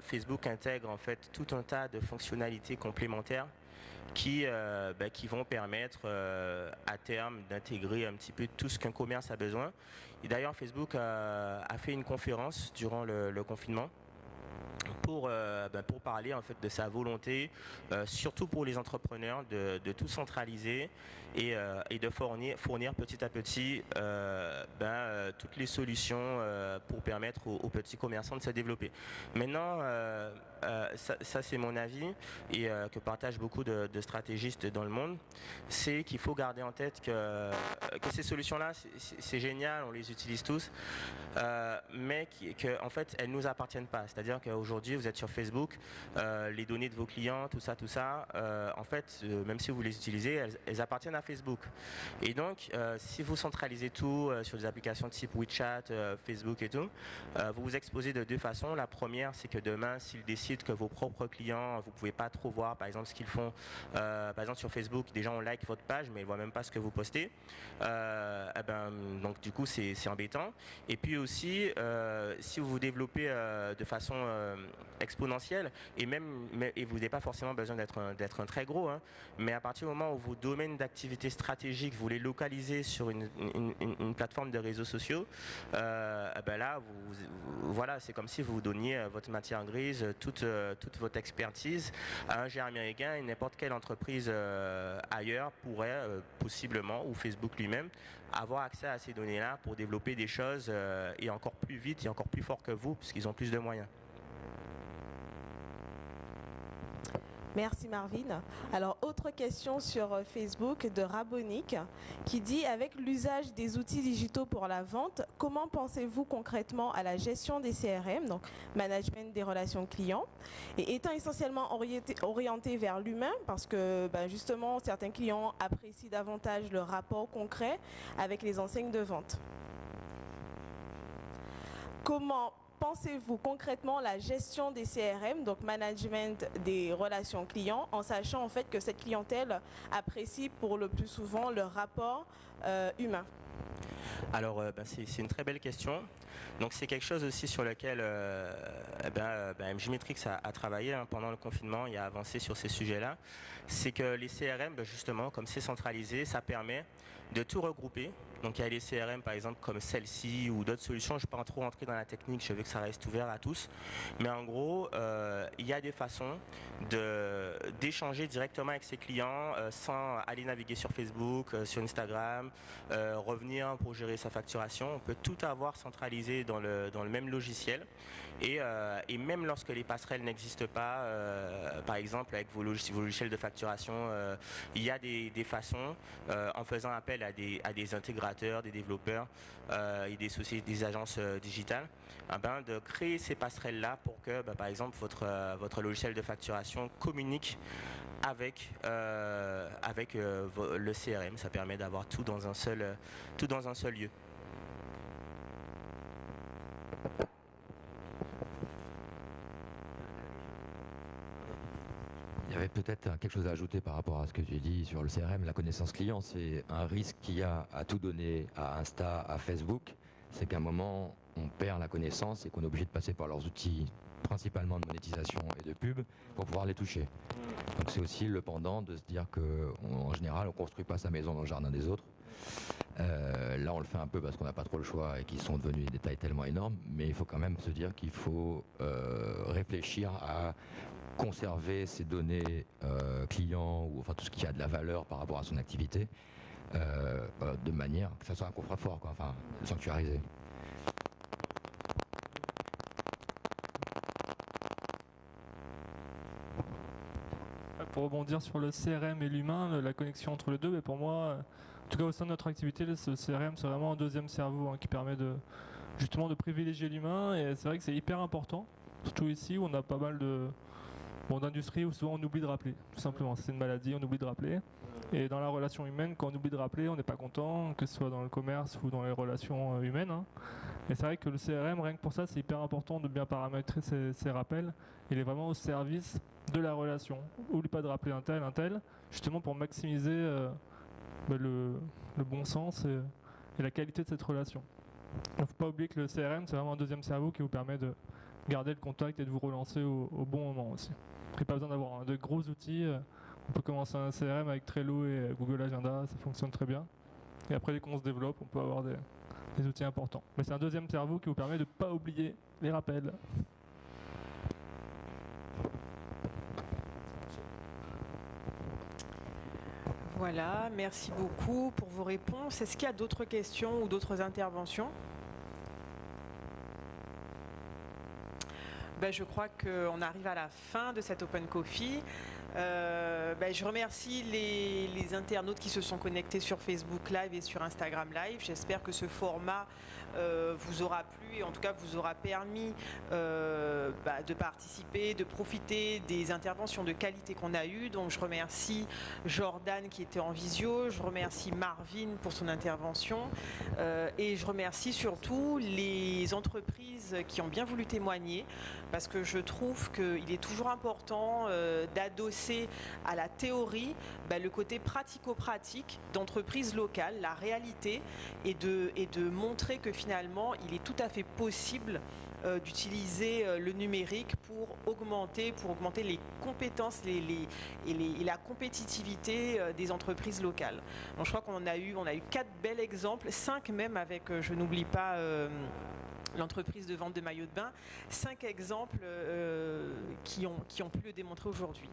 Facebook intègre en fait tout un tas de fonctionnalités complémentaires qui vont permettre à terme d'intégrer un petit peu tout ce qu'un commerce a besoin. Et d'ailleurs, Facebook a fait une conférence durant le confinement pour parler en fait de sa volonté, surtout pour les entrepreneurs, de tout centraliser et de fournir petit à petit toutes les solutions pour permettre aux petits commerçants de se développer. Maintenant, ça c'est mon avis et que partagent beaucoup de stratégistes dans le monde, c'est qu'il faut garder en tête que ces solutions-là, c'est génial, on les utilise tous, mais qu'en fait, elles ne nous appartiennent pas. C'est-à-dire qu'aujourd'hui, vous êtes sur Facebook, les données de vos clients, tout ça, en fait, même si vous les utilisez, elles appartiennent à Facebook. Et donc, si vous centralisez tout sur des applications type WeChat, Facebook et tout, vous vous exposez de deux façons. La première, c'est que demain, s'ils décident que vos propres clients, vous ne pouvez pas trop voir, par exemple, ce qu'ils font. Par exemple, sur Facebook, des gens on like votre page, mais ils ne voient même pas ce que vous postez. Donc, du coup, c'est embêtant. Et puis aussi, si vous vous développez de façon exponentielle, et vous n'avez pas forcément besoin d'être un très gros, hein, mais à partir du moment où vos domaines d'activité stratégiques, vous les localisez sur une plateforme de réseaux sociaux, là, voilà, c'est comme si vous donniez votre matière grise, toute votre expertise à un géant américain, et n'importe quelle entreprise ailleurs pourrait possiblement, ou Facebook lui-même, avoir accès à ces données-là pour développer des choses et encore plus vite et encore plus fort que vous, puisqu'ils ont plus de moyens. Merci Marvin. Alors, autre question sur Facebook de Rabonic qui dit: avec l'usage des outils digitaux pour la vente, comment pensez-vous concrètement à la gestion des CRM, donc management des relations clients, et étant essentiellement orienté vers l'humain, parce que justement certains clients apprécient davantage le rapport concret avec les enseignes de vente. Comment pensez-vous concrètement la gestion des CRM, donc management des relations clients, en sachant en fait que cette clientèle apprécie pour le plus souvent le rapport humain? Alors, c'est une très belle question. Donc, c'est quelque chose aussi sur lequel MJMetrix a travaillé pendant le confinement et a avancé sur ces sujets-là. C'est que les CRM, justement, comme c'est centralisé, ça permet de tout regrouper. Donc il y a les CRM par exemple comme celle-ci ou d'autres solutions, je ne vais pas trop rentrer dans la technique, je veux que ça reste ouvert à tous. Mais en gros, il y a des façons d'échanger directement avec ses clients sans aller naviguer sur Facebook, sur Instagram, revenir pour gérer sa facturation. On peut tout avoir centralisé dans le même logiciel. Et même lorsque les passerelles n'existent pas, par exemple avec vos logiciels de facturation, il y a des façons, en faisant appel à des intégrateurs, des développeurs et des sociétés, des agences digitales, de créer ces passerelles-là pour que, par exemple, votre logiciel de facturation communique avec le CRM. Ça permet d'avoir tout dans un seul lieu. Il y avait peut-être quelque chose à ajouter par rapport à ce que tu dis sur le CRM. La connaissance client, c'est un risque qu'il y a à tout donner à Insta, à Facebook. C'est qu'à un moment, on perd la connaissance et qu'on est obligé de passer par leurs outils, principalement de monétisation et de pub, pour pouvoir les toucher. Donc c'est aussi le pendant de se dire qu'en général, on ne construit pas sa maison dans le jardin des autres. Là, on le fait un peu parce qu'on n'a pas trop le choix et qu'ils sont devenus des détails tellement énormes. Mais il faut quand même se dire qu'il faut réfléchir à conserver ses données clients ou enfin tout ce qui a de la valeur par rapport à son activité de manière que ça soit un coffre-fort, enfin sanctuarisé. Pour rebondir sur le CRM et l'humain, la connexion entre les deux, mais pour moi, en tout cas au sein de notre activité, ce CRM c'est vraiment un deuxième cerveau qui permet justement de privilégier l'humain, et c'est vrai que c'est hyper important, surtout ici où on a pas mal de bon, d'industrie où souvent on oublie de rappeler, tout simplement. C'est une maladie, on oublie de rappeler. Et dans la relation humaine, quand on oublie de rappeler, on n'est pas content, que ce soit dans le commerce ou dans les relations humaines. Hein. Et c'est vrai que le CRM, rien que pour ça, c'est hyper important de bien paramétrer ces rappels. Il est vraiment au service de la relation. Oublie pas de rappeler un tel, justement pour maximiser le bon sens et la qualité de cette relation. Il ne faut pas oublier que le CRM, c'est vraiment un deuxième cerveau qui vous permet de garder le contact et de vous relancer au bon moment aussi. Il n'y a pas besoin d'avoir de gros outils. On peut commencer un CRM avec Trello et Google Agenda, ça fonctionne très bien. Et après, dès qu'on se développe, on peut avoir des outils importants. Mais c'est un deuxième cerveau qui vous permet de ne pas oublier les rappels. Voilà, merci beaucoup pour vos réponses. Est-ce qu'il y a d'autres questions ou d'autres interventions ? Je crois qu'on arrive à la fin de cet Open Coffee. Je remercie les internautes qui se sont connectés sur Facebook Live et sur Instagram Live. J'espère que ce format vous aura plu et en tout cas vous aura permis de participer, de profiter des interventions de qualité qu'on a eues. Donc je remercie Jordan qui était en visio, je remercie Marvin pour son intervention et je remercie surtout les entreprises qui ont bien voulu témoigner parce que je trouve qu'il est toujours important d'adosser à la théorie le côté pratico-pratique d'entreprises locales, la réalité et de montrer que finalement il est tout à fait possible d'utiliser le numérique pour augmenter les compétences et la compétitivité des entreprises locales. Donc je crois qu'on a eu 4 bels exemples, 5 même avec, je n'oublie pas, l'entreprise de vente de maillots de bain, 5 exemples qui ont pu le démontrer aujourd'hui.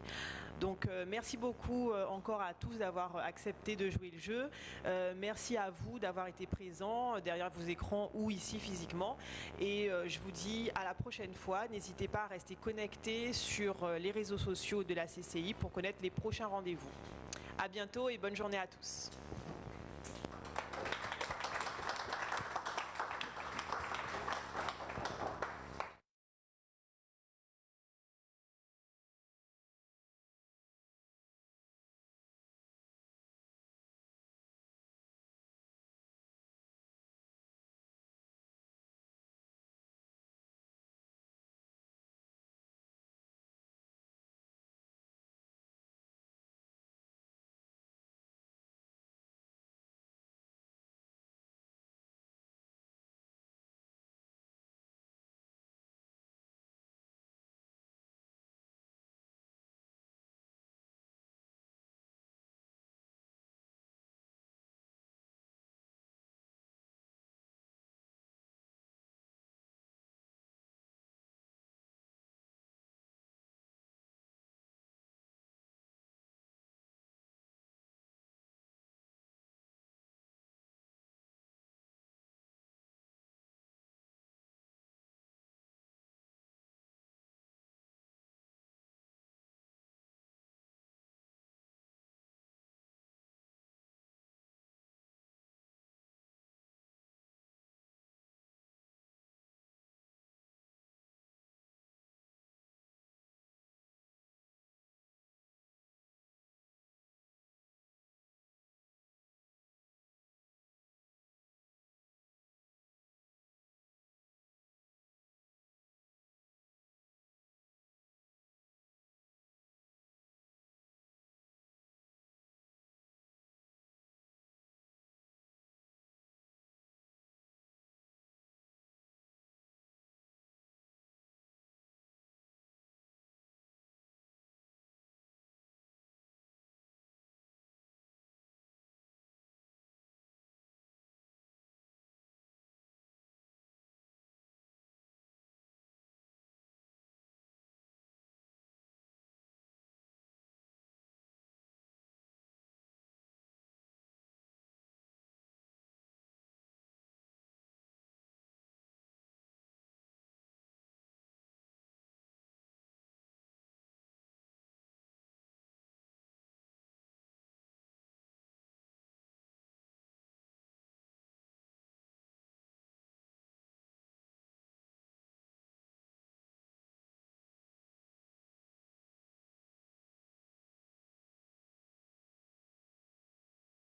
Donc merci beaucoup encore à tous d'avoir accepté de jouer le jeu. Merci à vous d'avoir été présents derrière vos écrans ou ici physiquement. Et je vous dis à la prochaine fois. N'hésitez pas à rester connectés sur les réseaux sociaux de la CCI pour connaître les prochains rendez-vous. À bientôt et bonne journée à tous.